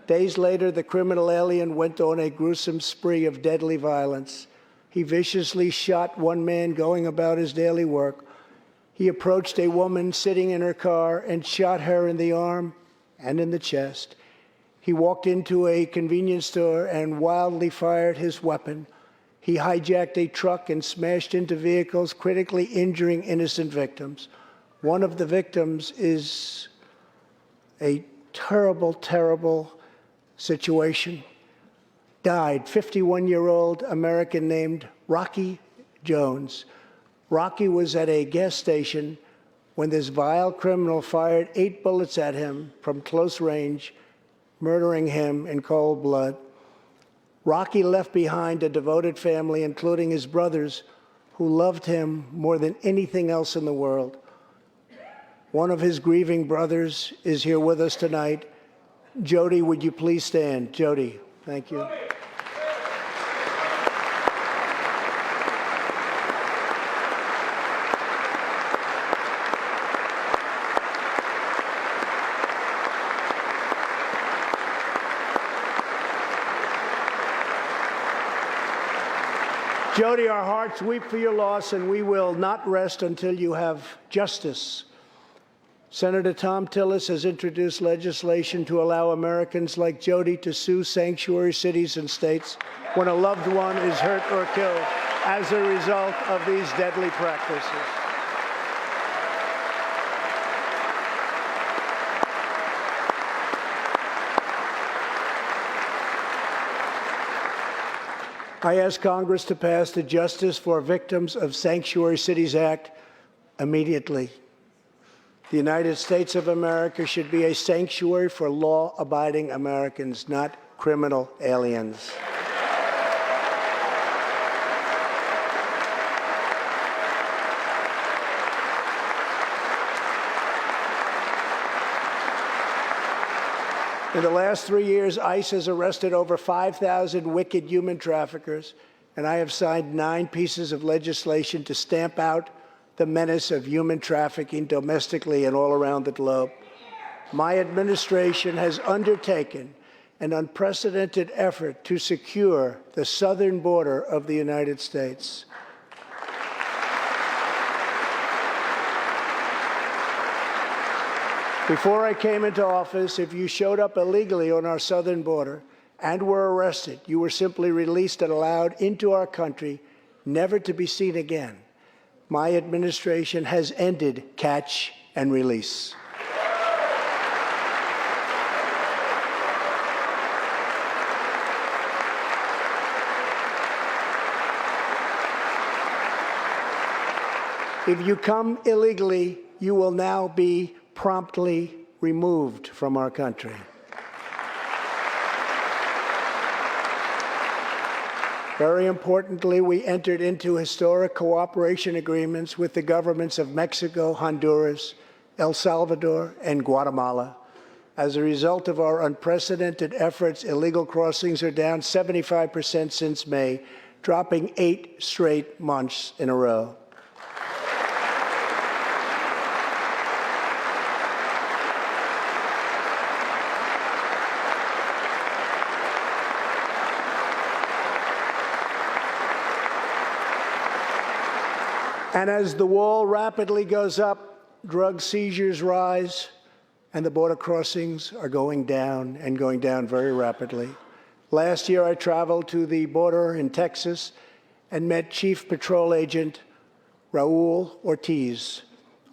Days later, the criminal alien went on a gruesome spree of deadly violence. He viciously shot one man going about his daily work. He approached a woman sitting in her car and shot her in the arm and in the chest. He walked into a convenience store and wildly fired his weapon. He hijacked a truck and smashed into vehicles, critically injuring innocent victims. One of the victims is a terrible, terrible situation. Died, 51-year-old American named Rocky Jones. Rocky was at a gas station when this vile criminal fired 8 bullets at him from close range, murdering him in cold blood. Rocky left behind a devoted family, including his brothers, who loved him more than anything else in the world. One of his grieving brothers is here with us tonight. Jody, would you please stand? Jody, thank you. Jody, our hearts weep for your loss, and we will not rest until you have justice. Senator Tom Tillis has introduced legislation to allow Americans like Jody to sue sanctuary cities and states when a loved one is hurt or killed as a result of these deadly practices. I ask Congress to pass the Justice for Victims of Sanctuary Cities Act immediately. The United States of America should be a sanctuary for law-abiding Americans, not criminal aliens. In the last 3 years, ICE has arrested over 5,000 wicked human traffickers, and I have signed 9 pieces of legislation to stamp out the menace of human trafficking domestically and all around the globe. My administration has undertaken an unprecedented effort to secure the southern border of the United States. Before I came into office, if you showed up illegally on our southern border and were arrested, you were simply released and allowed into our country, never to be seen again. My administration has ended catch and release. If you come illegally, you will now be promptly removed from our country. Very importantly, we entered into historic cooperation agreements with the governments of Mexico, Honduras, El Salvador, and Guatemala. As a result of our unprecedented efforts, illegal crossings are down 75% since May, dropping 8 straight months in a row. And as the wall rapidly goes up, drug seizures rise, and the border crossings are going down and going down very rapidly. Last year, I traveled to the border in Texas and met Chief Patrol Agent Raul Ortiz.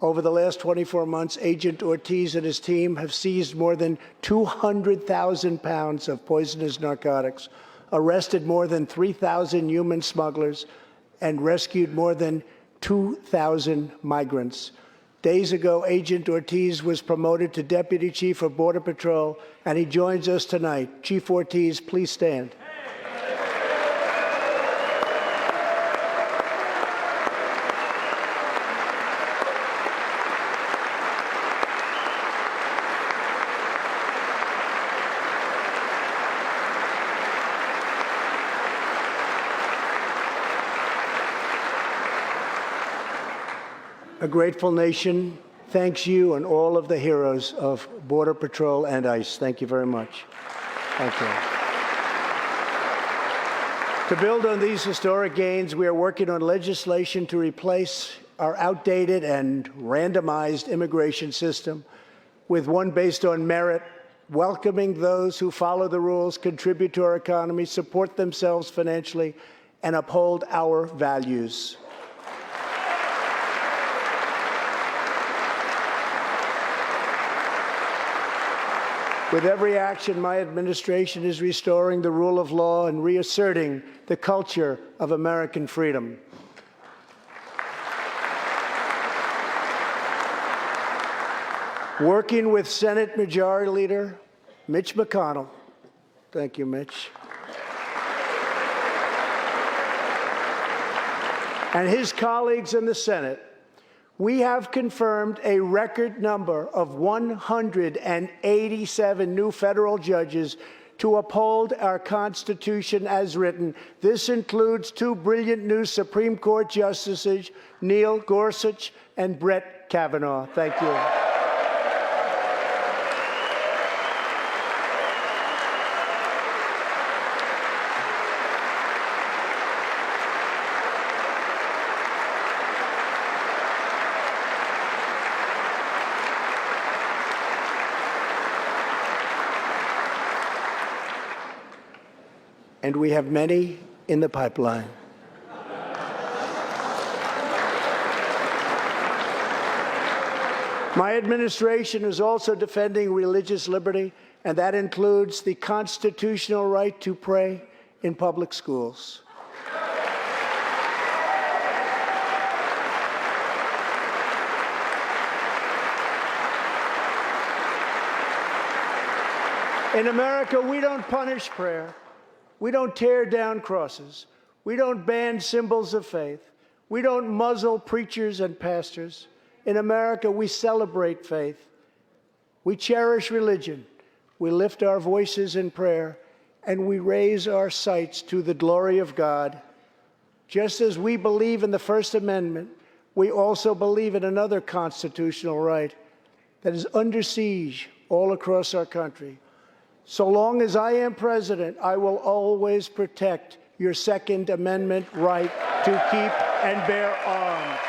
Over the last 24 months, Agent Ortiz and his team have seized more than 200,000 pounds of poisonous narcotics, arrested more than 3,000 human smugglers, and rescued more than 2,000 migrants. Days ago, Agent Ortiz was promoted to Deputy Chief of Border Patrol, and he joins us tonight. Chief Ortiz, please stand. A grateful nation thanks you and all of the heroes of Border Patrol and ICE. Thank you very much. Thank you. To build on these historic gains, we are working on legislation to replace our outdated and randomized immigration system with one based on merit, welcoming those who follow the rules, contribute to our economy, support themselves financially, and uphold our values. With every action, my administration is restoring the rule of law and reasserting the culture of American freedom. Working with Senate Majority Leader Mitch McConnell, thank you, Mitch, and his colleagues in the Senate, we have confirmed a record number of 187 new federal judges to uphold our Constitution as written. This includes 2 brilliant new Supreme Court justices, Neil Gorsuch and Brett Kavanaugh. Thank you. And we have many in the pipeline. My administration is also defending religious liberty, and that includes the constitutional right to pray in public schools. In America, we don't punish prayer. We don't tear down crosses. We don't ban symbols of faith. We don't muzzle preachers and pastors. In America, we celebrate faith. We cherish religion. We lift our voices in prayer, and we raise our sights to the glory of God. Just as we believe in the First Amendment, we also believe in another constitutional right that is under siege all across our country. So long as I am president, I will always protect your Second Amendment right to keep and bear arms.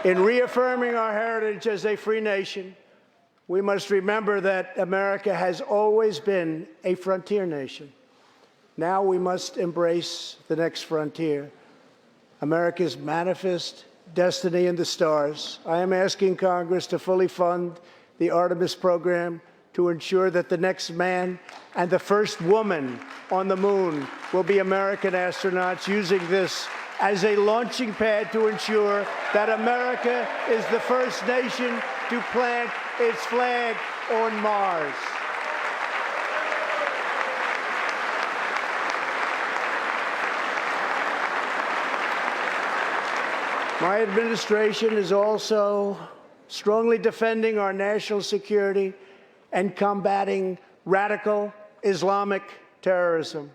In reaffirming our heritage as a free nation, we must remember that America has always been a frontier nation. Now we must embrace the next frontier, America's manifest destiny in the stars. I am asking Congress to fully fund the Artemis program to ensure that the next man and the first woman on the moon will be American astronauts, using this as a launching pad to ensure that America is the first nation to plant its flag on Mars. My administration is also strongly defending our national security and combating radical Islamic terrorism.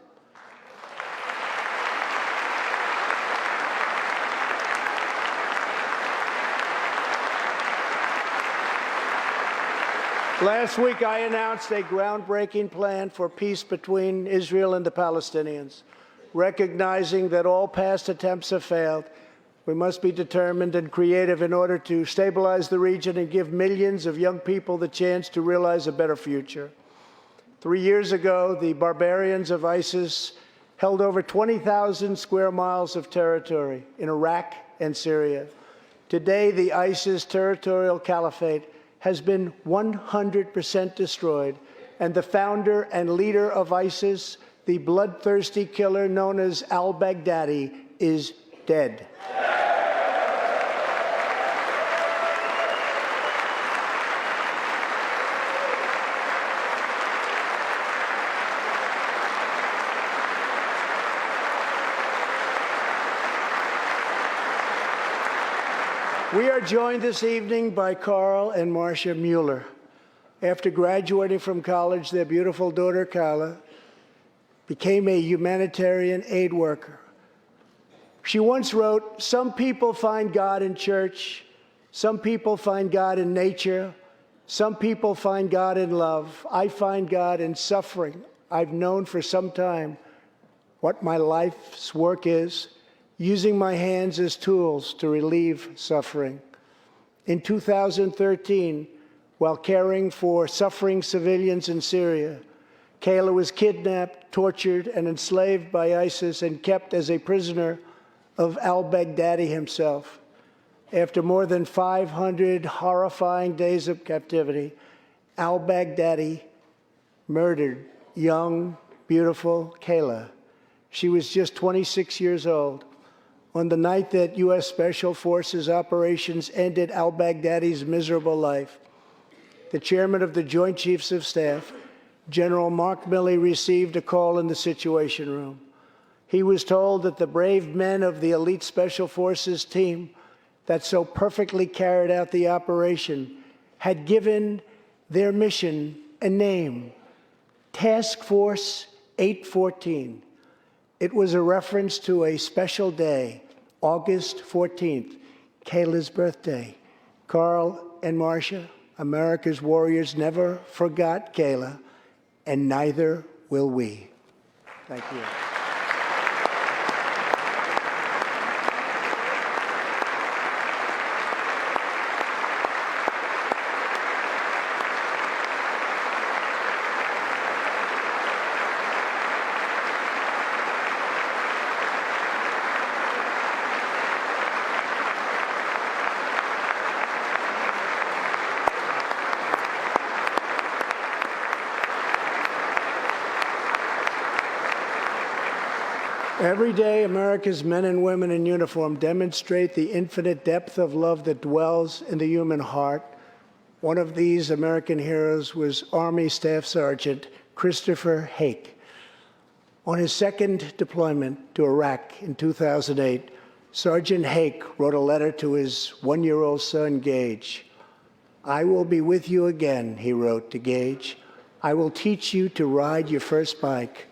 Last week, I announced a groundbreaking plan for peace between Israel and the Palestinians. Recognizing that all past attempts have failed, we must be determined and creative in order to stabilize the region and give millions of young people the chance to realize a better future. 3 years ago, the barbarians of ISIS held over 20,000 square miles of territory in Iraq and Syria. Today, the ISIS territorial caliphate has been 100% destroyed, and the founder and leader of ISIS, the bloodthirsty killer known as al-Baghdadi, is dead. We are joined this evening by Carl and Marcia Mueller. After graduating from college, their beautiful daughter, Carla, became a humanitarian aid worker. She once wrote, "Some people find God in church, some people find God in nature, some people find God in love. I find God in suffering. I've known for some time what my life's work is, using my hands as tools to relieve suffering." In 2013, while caring for suffering civilians in Syria, Kayla was kidnapped, tortured, and enslaved by ISIS and kept as a prisoner of al-Baghdadi himself. After more than 500 horrifying days of captivity, al-Baghdadi murdered young, beautiful Kayla. She was just 26 years old. On the night that U.S. Special Forces operations ended al-Baghdadi's miserable life, the chairman of the Joint Chiefs of Staff, General Mark Milley, received a call in the Situation Room. He was told that the brave men of the elite Special Forces team that so perfectly carried out the operation had given their mission a name, Task Force 814. It was a reference to a special day, August 14th, Kayla's birthday. Carl and Marcia, America's warriors, never forgot Kayla, and neither will we. Thank you. Every day, America's men and women in uniform demonstrate the infinite depth of love that dwells in the human heart. One of these American heroes was Army Staff Sergeant Christopher Hake. On his second deployment to Iraq in 2008, Sergeant Hake wrote a letter to his one-year-old son, Gage. "I will be with you again," he wrote to Gage. "I will teach you to ride your first bike,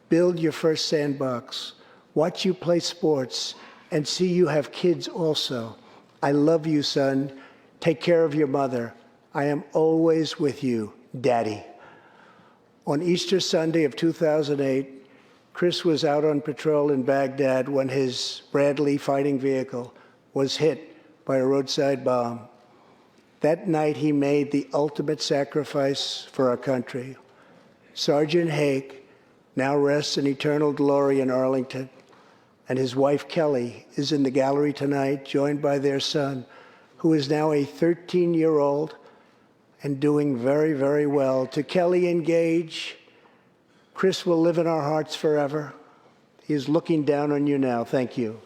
build your first sandbox, watch you play sports, and see you have kids also. I love you, son. Take care of your mother. I am always with you, Daddy." On Easter Sunday of 2008, Chris was out on patrol in Baghdad when his Bradley fighting vehicle was hit by a roadside bomb. That night, he made the ultimate sacrifice for our country. Sergeant Hake now rests in eternal glory in Arlington, and his wife, Kelly, is in the gallery tonight, joined by their son, who is now a 13-year-old and doing very, very well. To Kelly and Gage, Chris will live in our hearts forever. He is looking down on you now. Thank you.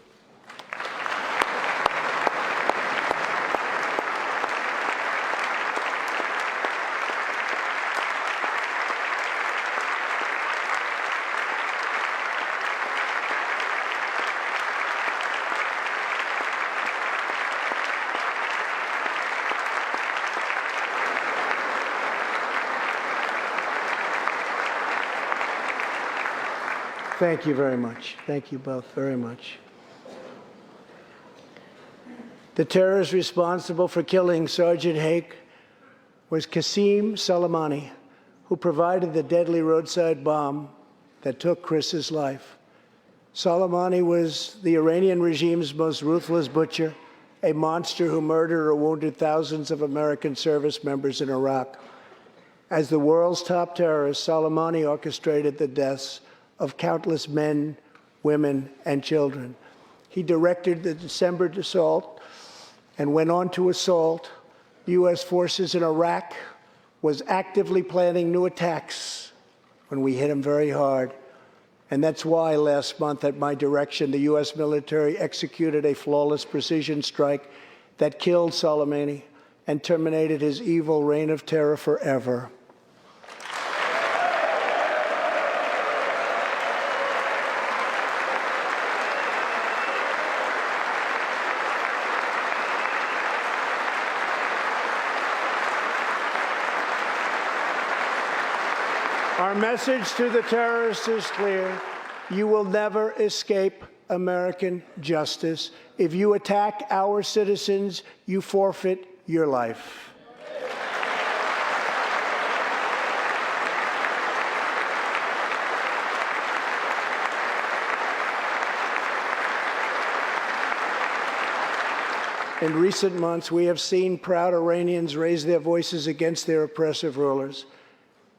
Thank you very much. Thank you both very much. The terrorist responsible for killing Sergeant Hake was Qasem Soleimani, who provided the deadly roadside bomb that took Chris's life. Soleimani was the Iranian regime's most ruthless butcher, a monster who murdered or wounded thousands of American service members in Iraq. As the world's top terrorist, Soleimani orchestrated the deaths of countless men, women, and children. He directed the December assault and went on to assault U.S. forces in Iraq, was actively planning new attacks when we hit him very hard. And that's why last month, at my direction, the U.S. military executed a flawless precision strike that killed Soleimani and terminated his evil reign of terror forever. Our message to the terrorists is clear. You will never escape American justice. If you attack our citizens, you forfeit your life. In recent months, we have seen proud Iranians raise their voices against their oppressive rulers.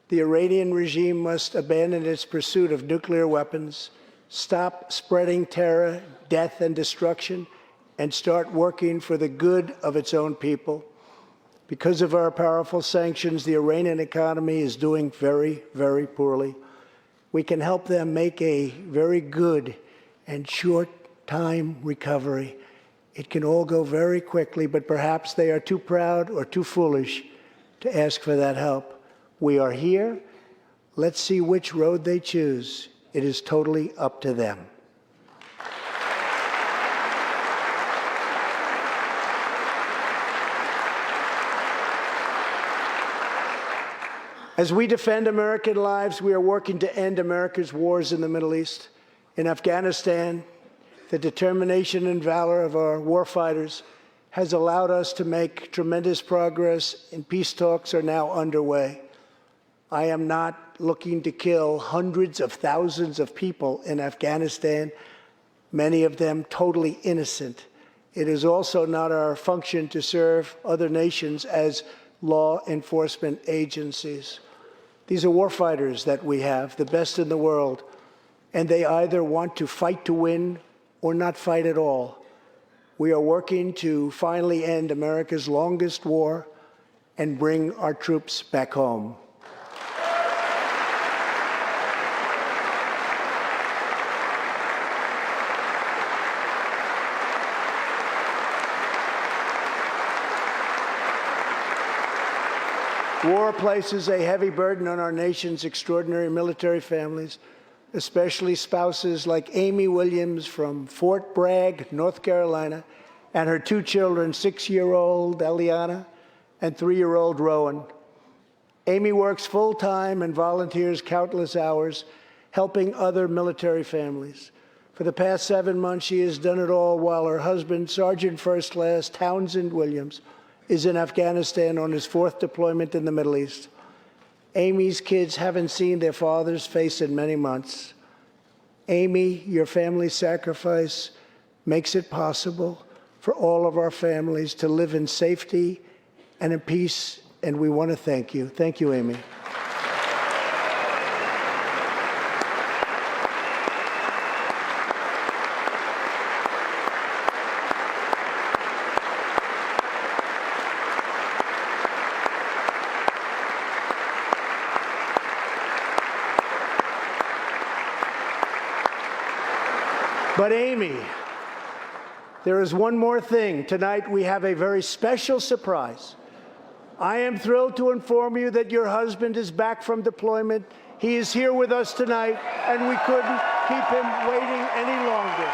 The Iranian regime must abandon its pursuit of nuclear weapons, stop spreading terror, death, and destruction, and start working for the good of its own people. Because of our powerful sanctions, the Iranian economy is doing very, very poorly. We can help them make a very good and short-time recovery. It can all go very quickly, but perhaps they are too proud or too foolish to ask for that help. We are here. Let's see which road they choose. It is totally up to them. As we defend American lives, we are working to end America's wars in the Middle East. In Afghanistan, the determination and valor of our warfighters has allowed us to make tremendous progress, and peace talks are now underway. I am not looking to kill hundreds of thousands of people in Afghanistan, many of them totally innocent. It is also not our function to serve other nations as law enforcement agencies. These are warfighters that we have, the best in the world, and they either want to fight to win or not fight at all. We are working to finally end America's longest war and bring our troops back home. War places a heavy burden on our nation's extraordinary military families, especially spouses like Amy Williams from Fort Bragg, North Carolina, and her two children, 6-year-old Eliana and 3-year-old Rowan. Amy works full-time and volunteers countless hours helping other military families. For the past 7 months, she has done it all while her husband, Sergeant First Class Townsend Williams, is in Afghanistan on his 4th deployment in the Middle East. Amy's kids haven't seen their father's face in many months. Amy, your family's sacrifice makes it possible for all of our families to live in safety and in peace, and we want to thank you. Thank you, Amy. But Amy, there is one more thing. Tonight we have a very special surprise. I am thrilled to inform you that your husband is back from deployment. He is here with us tonight, and we couldn't keep him waiting any longer.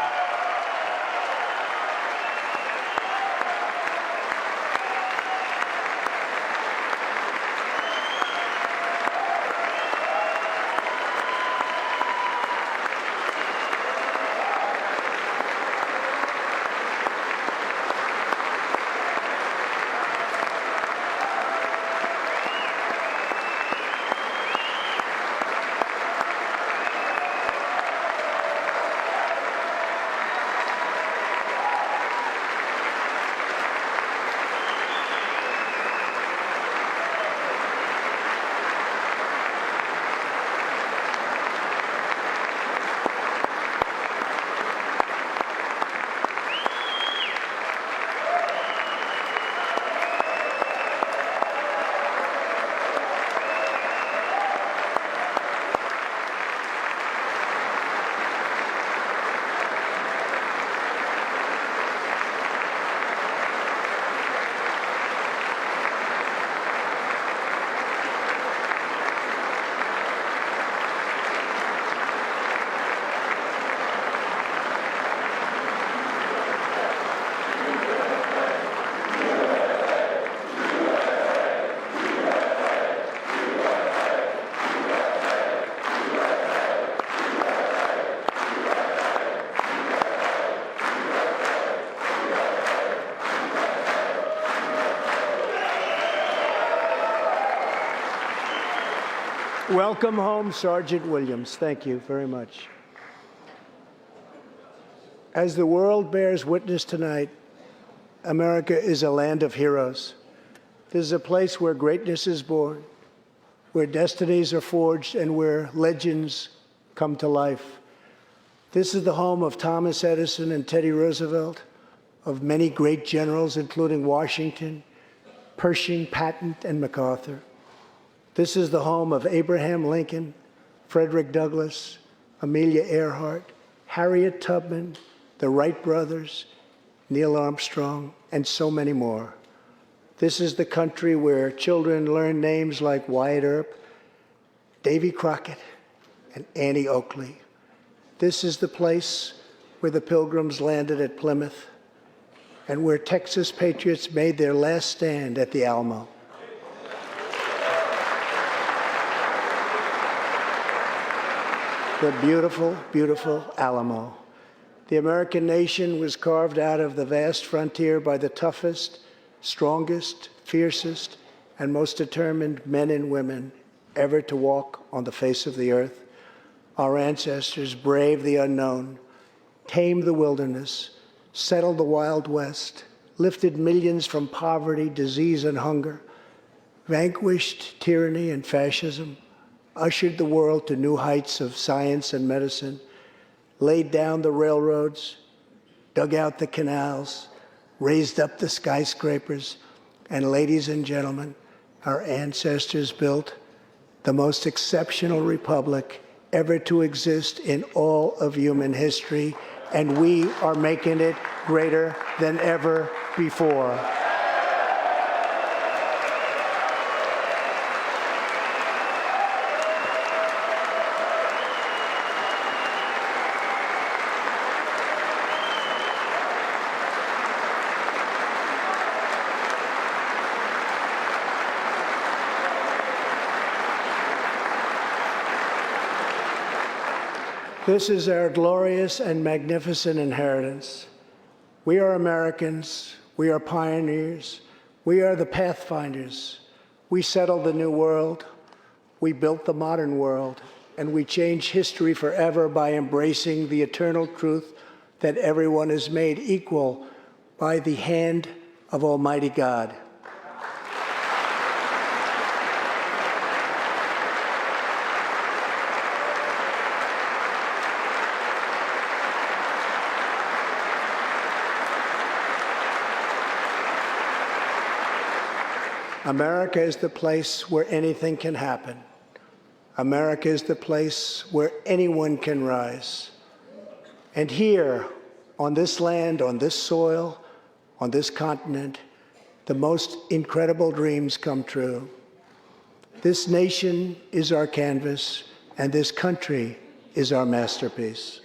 Welcome home, Sergeant Williams. Thank you very much. As the world bears witness tonight, America is a land of heroes. This is a place where greatness is born, where destinies are forged, and where legends come to life. This is the home of Thomas Edison and Teddy Roosevelt, of many great generals, including Washington, Pershing, Patton, and MacArthur. This is the home of Abraham Lincoln, Frederick Douglass, Amelia Earhart, Harriet Tubman, the Wright brothers, Neil Armstrong, and so many more. This is the country where children learn names like Wyatt Earp, Davy Crockett, and Annie Oakley. This is the place where the Pilgrims landed at Plymouth and where Texas patriots made their last stand at the Alamo. The beautiful, beautiful Alamo. The American nation was carved out of the vast frontier by the toughest, strongest, fiercest, and most determined men and women ever to walk on the face of the earth. Our ancestors braved the unknown, tamed the wilderness, settled the Wild West, lifted millions from poverty, disease, and hunger, vanquished tyranny and fascism, ushered the world to new heights of science and medicine, laid down the railroads, dug out the canals, raised up the skyscrapers, and ladies and gentlemen, our ancestors built the most exceptional republic ever to exist in all of human history, and we are making it greater than ever before. This is our glorious and magnificent inheritance. We are Americans. We are pioneers. We are the pathfinders. We settled the new world. We built the modern world. And we changed history forever by embracing the eternal truth that everyone is made equal by the hand of Almighty God. America is the place where anything can happen. America is the place where anyone can rise. And here, on this land, on this soil, on this continent, the most incredible dreams come true. This nation is our canvas, and this country is our masterpiece.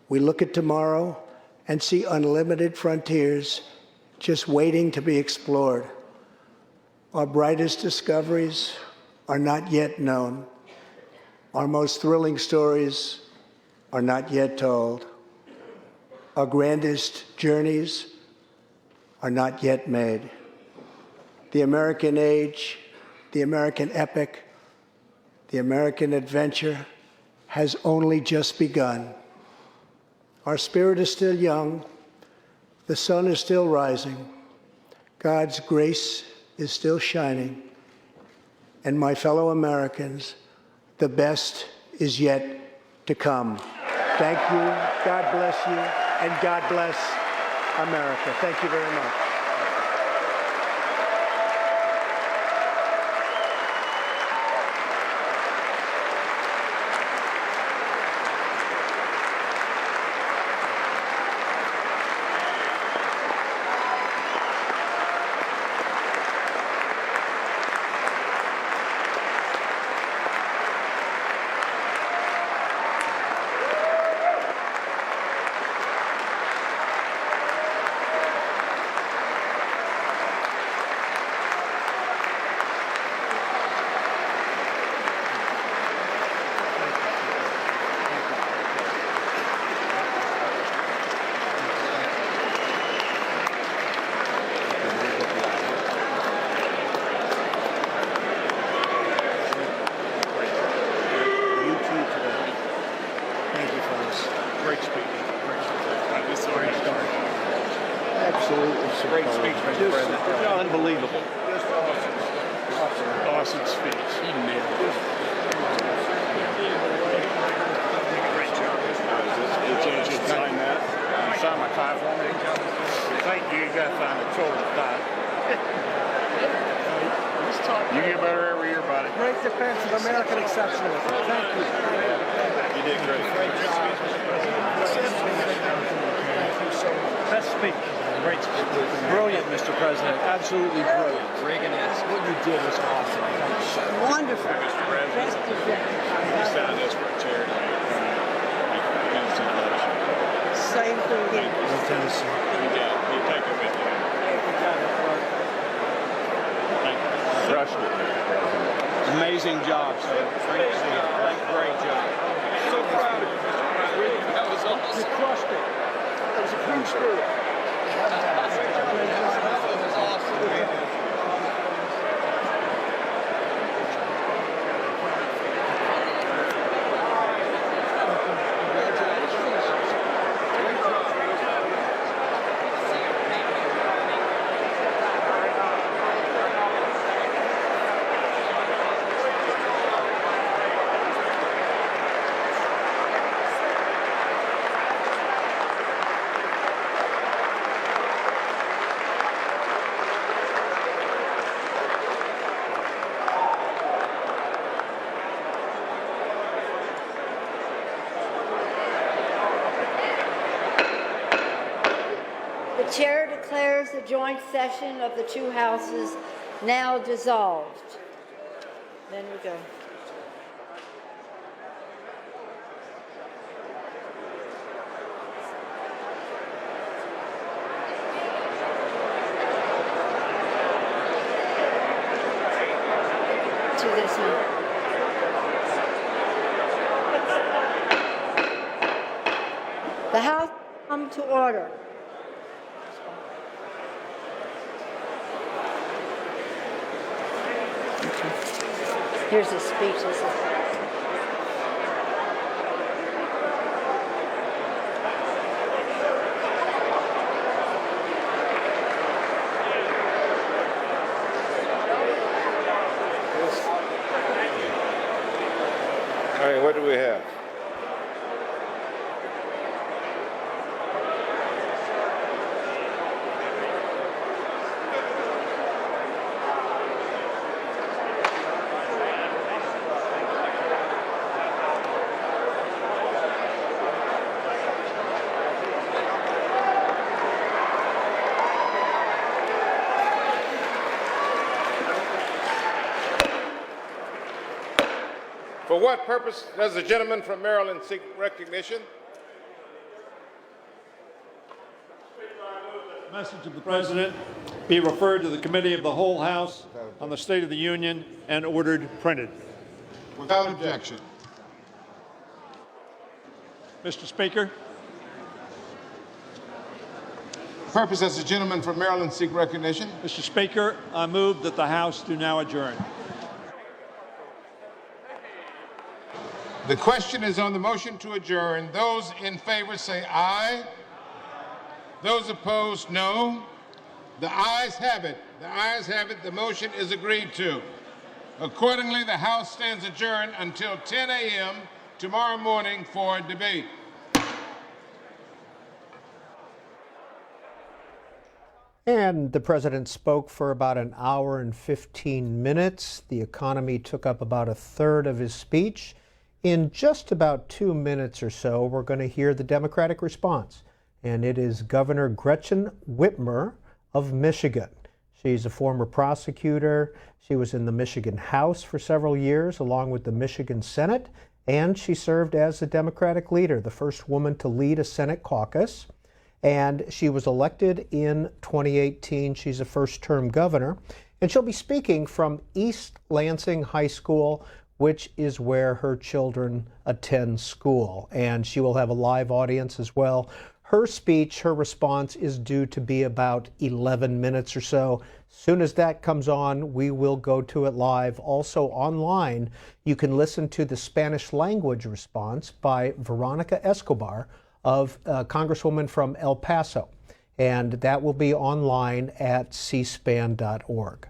We look at tomorrow and see unlimited frontiers just waiting to be explored. Our brightest discoveries are not yet known. Our most thrilling stories are not yet told. Our grandest journeys are not yet made. The American age, the American epic, the American adventure has only just begun. Our spirit is still young. The sun is still rising. God's grace is still shining. And my fellow Americans, the best is yet to come. Thank you, God bless you, and God bless America. Thank you very much. Great speech. Absolutely. Great speech, Mr. President. Unbelievable. Awesome speech. He nailed it. Great job. Did you sign that? You sign my tie for me? Thank you. You got to find the children's tie. You get better every year, buddy. Great defense of American exceptionalism. Thank you. You did great. Great job. Best speech. Great speech. Brilliant, Mr. President. Absolutely brilliant. Reagan-esque. What you did was awesome. Wonderful. Mr. President, you signed this for a charity. Same thing here. Tennessee. You take it with you. Thank you. Crushed it, Mr. President. Amazing job, sir. Great to see you. Great job. So proud of you, Mr. President. That was awesome. You crushed it. It was a team spirit. That was awesome. The chair declares the joint session of the two houses now dissolved. Then we go. To this one. House come to order. Here's his speech. This is All right, what do we have? For what purpose does the gentleman from Maryland seek recognition? The message of the President be referred to the Committee of the Whole House on the State of the Union and ordered printed. Without objection. Mr. Speaker, Purpose does the gentleman from Maryland seek recognition? Mr. Speaker, I move that the House do now adjourn. The question is on the motion to adjourn. Those in favor say aye. Those opposed, no. The ayes have it. The ayes have it. The motion is agreed to. Accordingly, the House stands adjourned until 10 a.m. tomorrow morning for debate. And the president spoke for about an hour and 15 minutes. The economy took up about a third of his speech. In just about 2 minutes or so, we're going to hear the Democratic response. And it is Governor Gretchen Whitmer of Michigan. She's a former prosecutor. She was in the Michigan House for several years, along with the Michigan Senate. And she served as the Democratic leader, the first woman to lead a Senate caucus. And she was elected in 2018. She's a first-term governor. And she'll be speaking from East Lansing High School, which is where her children attend school. And she will have a live audience as well. Her speech, her response is due to be about 11 minutes or so. Soon as that comes on, we will go to it live. Also online, you can listen to the Spanish language response by Veronica Escobar, of Congresswoman from El Paso. And that will be online at cspan.org. A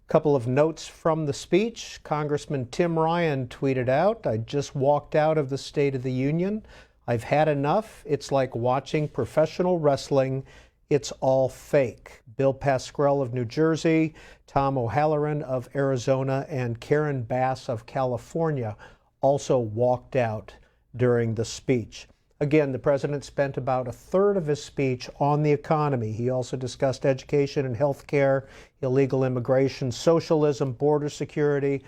couple of notes from the speech. Congressman Tim Ryan tweeted out, "I just walked out of the State of the Union. I've had enough. It's like watching professional wrestling. It's all fake." Bill Pascrell of New Jersey, Tom O'Halloran of Arizona, and Karen Bass of California also walked out during the speech. Again, the president spent about a third of his speech on the economy. He also discussed education and health care, illegal immigration, socialism, border security.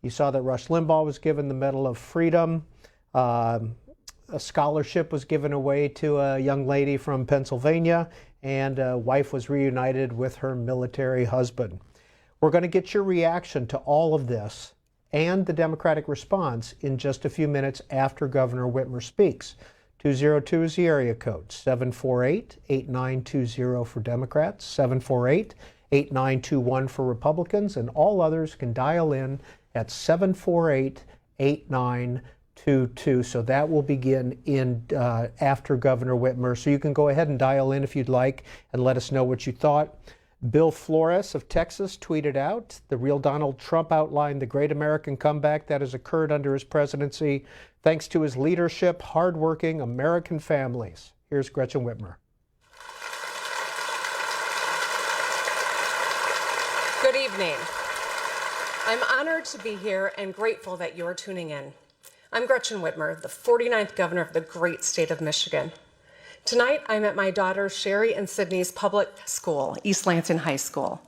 You saw that Rush Limbaugh was given the Medal of Freedom. A scholarship was given away to a young lady from Pennsylvania, and a wife was reunited with her military husband. We're going to get your reaction to all of this and the Democratic response in just a few minutes after Governor Whitmer speaks. 202 is the area code, 748-8920 for Democrats, 748-8921 for Republicans, and all others can dial in at 748-8922. So that will begin in after Governor Whitmer. So you can go ahead and dial in if you'd like and let us know what you thought. Bill Flores of Texas tweeted out, "The real Donald Trump outlined the great American comeback that has occurred under his presidency. Thanks to his leadership, hardworking American families." Here's Gretchen Whitmer. Good evening. I'm honored to be here and grateful that you're tuning in. I'm Gretchen Whitmer, the 49th governor of the great state of Michigan. Tonight, I'm at my daughter Sherry and Sydney's public school, East Lansing High School.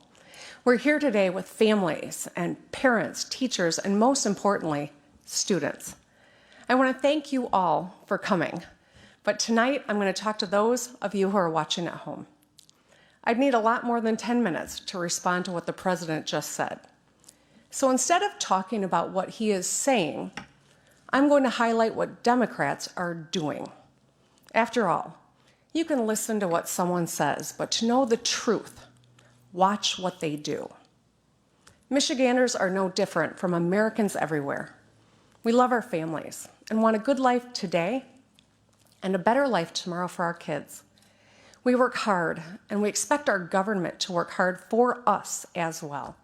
We're here today with families and parents, teachers, and most importantly, students. I want to thank you all for coming, but tonight I'm going to talk to those of you who are watching at home. I'd need a lot more than 10 minutes to respond to what the president just said. So instead of talking about what he is saying, I'm going to highlight what Democrats are doing. After all, you can listen to what someone says, but to know the truth, watch what they do. Michiganders are no different from Americans everywhere. We love our families and want a good life today and a better life tomorrow for our kids. We work hard, and we expect our government to work hard for us as well.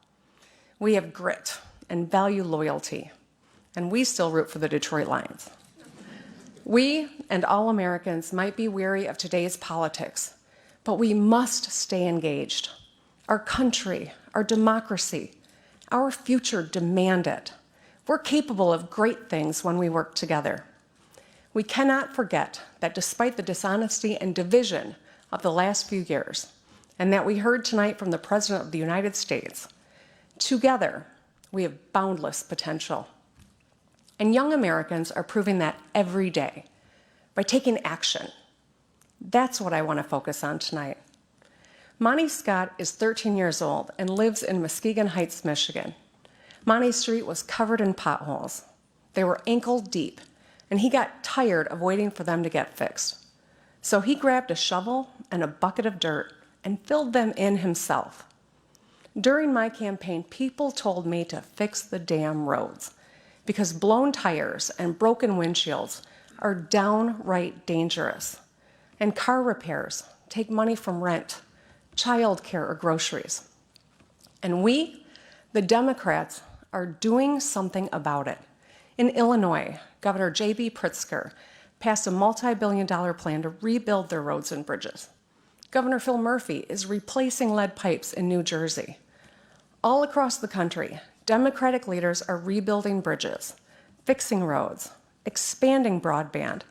We have grit and value loyalty, and we still root for the Detroit Lions. We and all Americans might be weary of today's politics, but we must stay engaged. Our country, our democracy, our future demand it. We're capable of great things when we work together. We cannot forget that despite the dishonesty and division of the last few years, and that we heard tonight from the President of the United States, together we have boundless potential. And young Americans are proving that every day by taking action. That's what I want to focus on tonight. Monty Scott is 13 years old and lives in Muskegon Heights, Michigan. Monty Street was covered in potholes. They were ankle deep, and he got tired of waiting for them to get fixed. So he grabbed a shovel and a bucket of dirt and filled them in himself. During my campaign, people told me to fix the damn roads because blown tires and broken windshields are downright dangerous. And car repairs take money from rent, childcare, or groceries. And we, the Democrats, are doing something about it. In Illinois, Governor J.B. Pritzker passed a multi-billion-dollar plan to rebuild their roads and bridges. Governor Phil Murphy is replacing lead pipes in New Jersey. All across the country, Democratic leaders are rebuilding bridges, fixing roads, expanding broadband,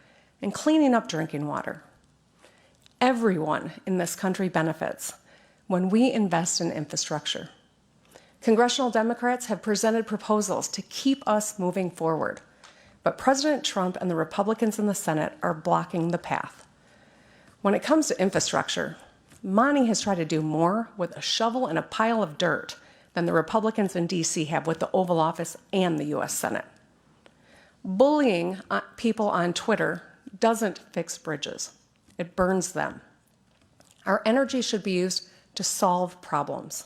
and cleaning up drinking water. Everyone in this country benefits when we invest in infrastructure. Congressional Democrats have presented proposals to keep us moving forward, but President Trump and the Republicans in the Senate are blocking the path. When it comes to infrastructure, Monty has tried to do more with a shovel and a pile of dirt than the Republicans in D.C. have with the Oval Office and the U.S. Senate. Bullying people on Twitter doesn't fix bridges. It burns them. Our energy should be used to solve problems.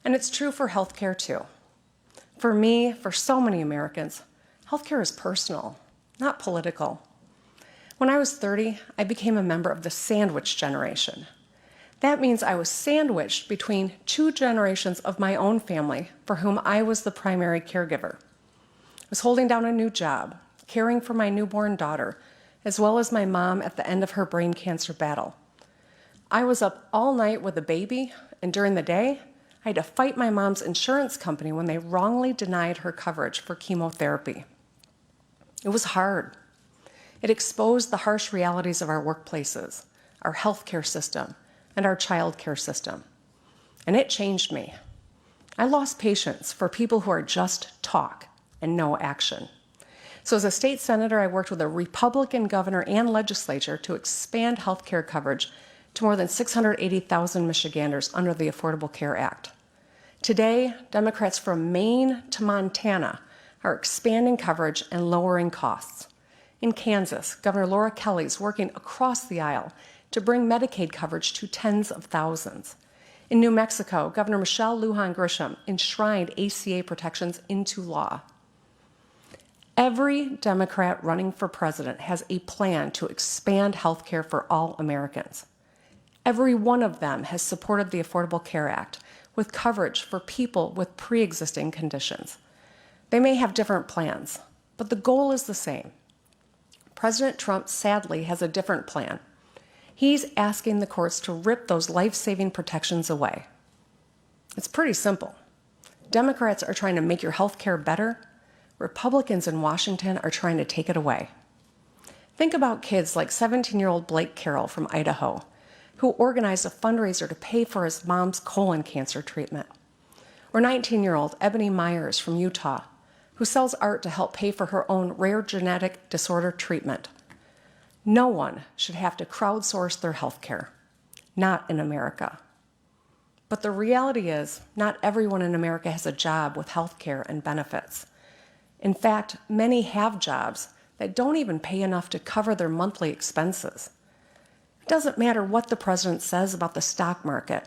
And it's true for healthcare, too. For me, for so many Americans, healthcare is personal, not political. When I was 30, I became a member of the sandwich generation. That means I was sandwiched between two generations of my own family for whom I was the primary caregiver. I was holding down a new job, caring for my newborn daughter, as well as my mom at the end of her brain cancer battle. I was up all night with a baby, and during the day, I had to fight my mom's insurance company when they wrongly denied her coverage for chemotherapy. It was hard. It exposed the harsh realities of our workplaces, our healthcare system, and our child care system. And it changed me. I lost patience for people who are just talk and no action. So as a state senator, I worked with a Republican governor and legislature to expand healthcare coverage to more than 680,000 Michiganders under the Affordable Care Act. Today, Democrats from Maine to Montana are expanding coverage and lowering costs. In Kansas, Governor Laura Kelly is working across the aisle to bring Medicaid coverage to tens of thousands. In New Mexico, Governor Michelle Lujan Grisham enshrined ACA protections into law. Every Democrat running for president has a plan to expand health care for all Americans. Every one of them has supported the Affordable Care Act with coverage for people with pre-existing conditions. They may have different plans, but the goal is the same. President Trump sadly has a different plan. He's asking the courts to rip those life-saving protections away. It's pretty simple. Democrats are trying to make your health care better. Republicans in Washington are trying to take it away. Think about kids like 17-year-old Blake Carroll from Idaho, who organized a fundraiser to pay for his mom's colon cancer treatment. Or 19-year-old Ebony Myers from Utah, who sells art to help pay for her own rare genetic disorder treatment. No one should have to crowdsource their health care, not in America. But the reality is, not everyone in America has a job with health care and benefits. In fact, many have jobs that don't even pay enough to cover their monthly expenses. It doesn't matter what the president says about the stock market.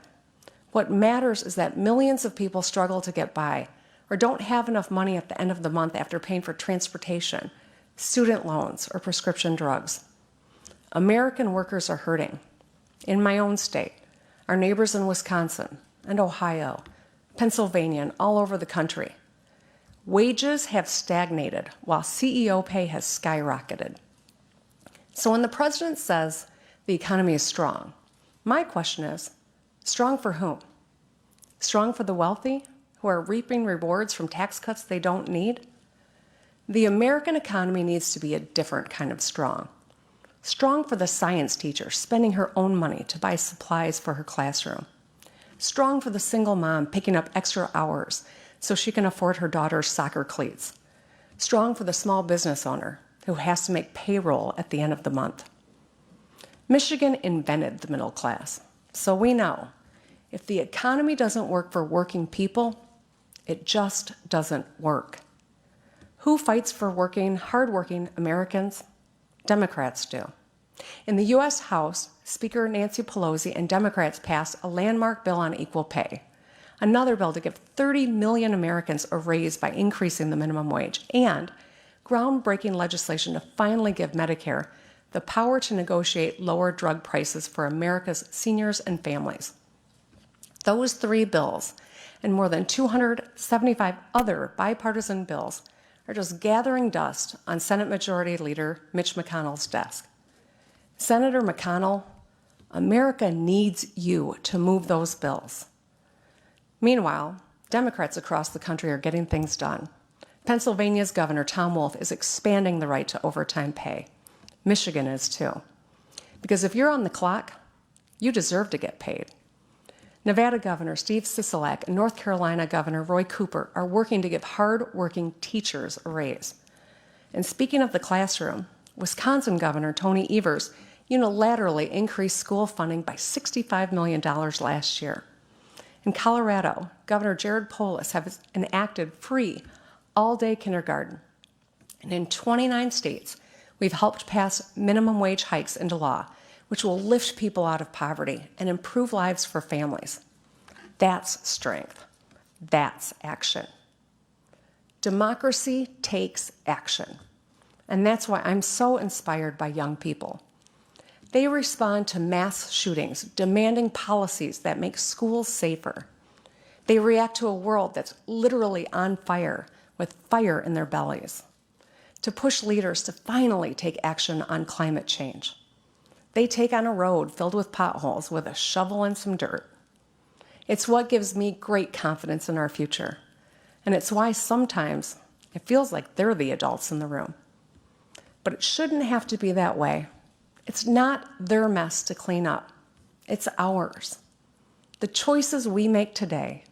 What matters is that millions of people struggle to get by or don't have enough money at the end of the month after paying for transportation, student loans, or prescription drugs. American workers are hurting. In my own state, our neighbors in Wisconsin and Ohio, Pennsylvania, and all over the country. Wages have stagnated while CEO pay has skyrocketed. So when the president says the economy is strong, my question is, strong for whom? Strong for the wealthy who are reaping rewards from tax cuts they don't need? The American economy needs to be a different kind of strong. Strong for the science teacher spending her own money to buy supplies for her classroom. Strong for the single mom picking up extra hours so she can afford her daughter's soccer cleats. Strong for the small business owner who has to make payroll at the end of the month. Michigan invented the middle class, so we know if the economy doesn't work for working people, it just doesn't work. Who fights for hardworking Americans? Democrats do. In the U.S. House, Speaker Nancy Pelosi and Democrats passed a landmark bill on equal pay, another bill to give 30 million Americans a raise by increasing the minimum wage, and groundbreaking legislation to finally give Medicare the power to negotiate lower drug prices for America's seniors and families. Those three bills and more than 275 other bipartisan bills are just gathering dust on Senate Majority Leader Mitch McConnell's desk. Senator McConnell, America needs you to move those bills. Meanwhile, Democrats across the country are getting things done. Pennsylvania's Governor Tom Wolf is expanding the right to overtime pay. Michigan is too. Because if you're on the clock, you deserve to get paid. Nevada Governor Steve Sisolak and North Carolina Governor Roy Cooper are working to give hard-working teachers a raise. And speaking of the classroom, Wisconsin Governor Tony Evers unilaterally increased school funding by $65 million last year. In Colorado, Governor Jared Polis has enacted free all-day kindergarten. And in 29 states, we've helped pass minimum wage hikes into law, which will lift people out of poverty and improve lives for families. That's strength. That's action. Democracy takes action. And that's why I'm so inspired by young people. They respond to mass shootings, demanding policies that make schools safer. They react to a world that's literally on fire, with fire in their bellies, to push leaders to finally take action on climate change. They take on a road filled with potholes with a shovel and some dirt. It's what gives me great confidence in our future. And it's why sometimes it feels like they're the adults in the room. But it shouldn't have to be that way. It's not their mess to clean up. It's ours. The choices we make today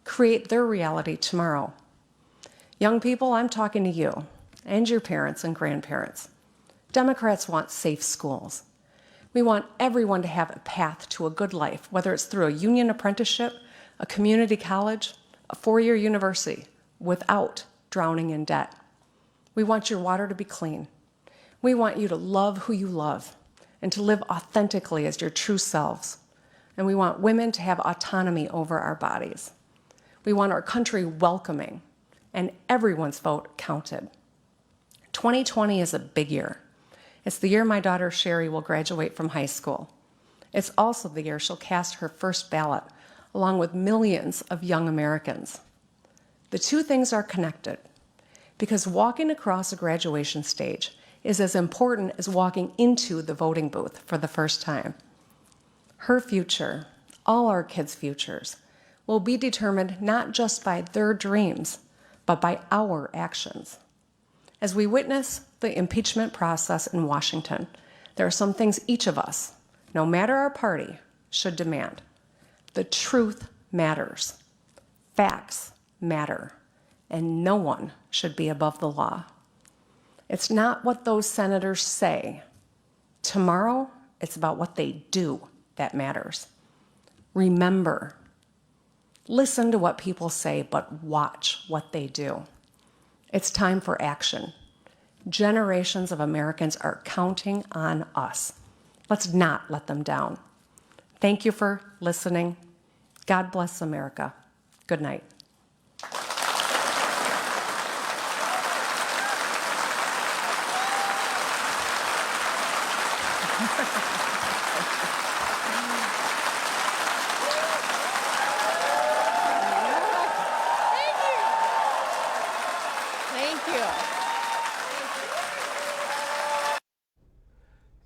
create their reality tomorrow. Young people, I'm talking to you and your parents and grandparents. Democrats want safe schools. We want everyone to have a path to a good life, whether it's through a union apprenticeship, a community college, a four-year university, without drowning in debt. We want your water to be clean. We want you to love who you love and to live authentically as your true selves. And we want women to have autonomy over our bodies. We want our country welcoming, and everyone's vote counted. 2020 is a big year. It's the year my daughter Sherry will graduate from high school. It's also the year she'll cast her first ballot, along with millions of young Americans. The two things are connected, because walking across a graduation stage is as important as walking into the voting booth for the first time. Her future, all our kids' futures, will be determined not just by their dreams, but by our actions. As we witness the impeachment process in Washington, there are some things each of us, no matter our party, should demand. The truth matters. Facts matter. And no one should be above the law. It's not what those senators say. Tomorrow, it's about what they do that matters. Remember, listen to what people say, but watch what they do. It's time for action. Generations of Americans are counting on us. Let's not let them down. Thank you for listening. God bless America. Good night. Thank you.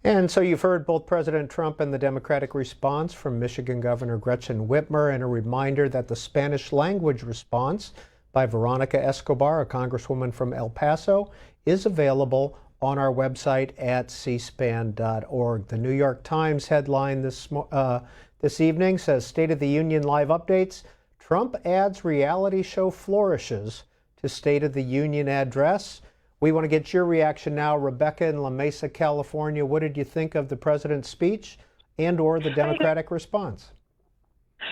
And so you've heard both President Trump and the Democratic response from Michigan Governor Gretchen Whitmer, and a reminder that the Spanish language response by Veronica Escobar, a congresswoman from El Paso, is available on our website at cspan.org. The New York Times headline this evening says, State of the Union live updates. Trump adds reality show flourishes to State of the Union address. We want to get your reaction now. Rebecca in La Mesa, California, what did you think of the president's speech and or the Democratic response?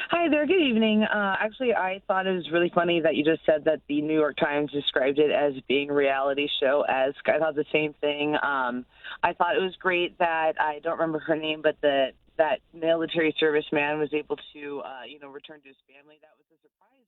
Hi there. Good evening. Actually, I thought it was really funny that you just said that the New York Times described it as being a reality show-esque. I thought the same thing. I thought it was great that, I don't remember her name, but that military serviceman was able to, return to his family. That was a surprise.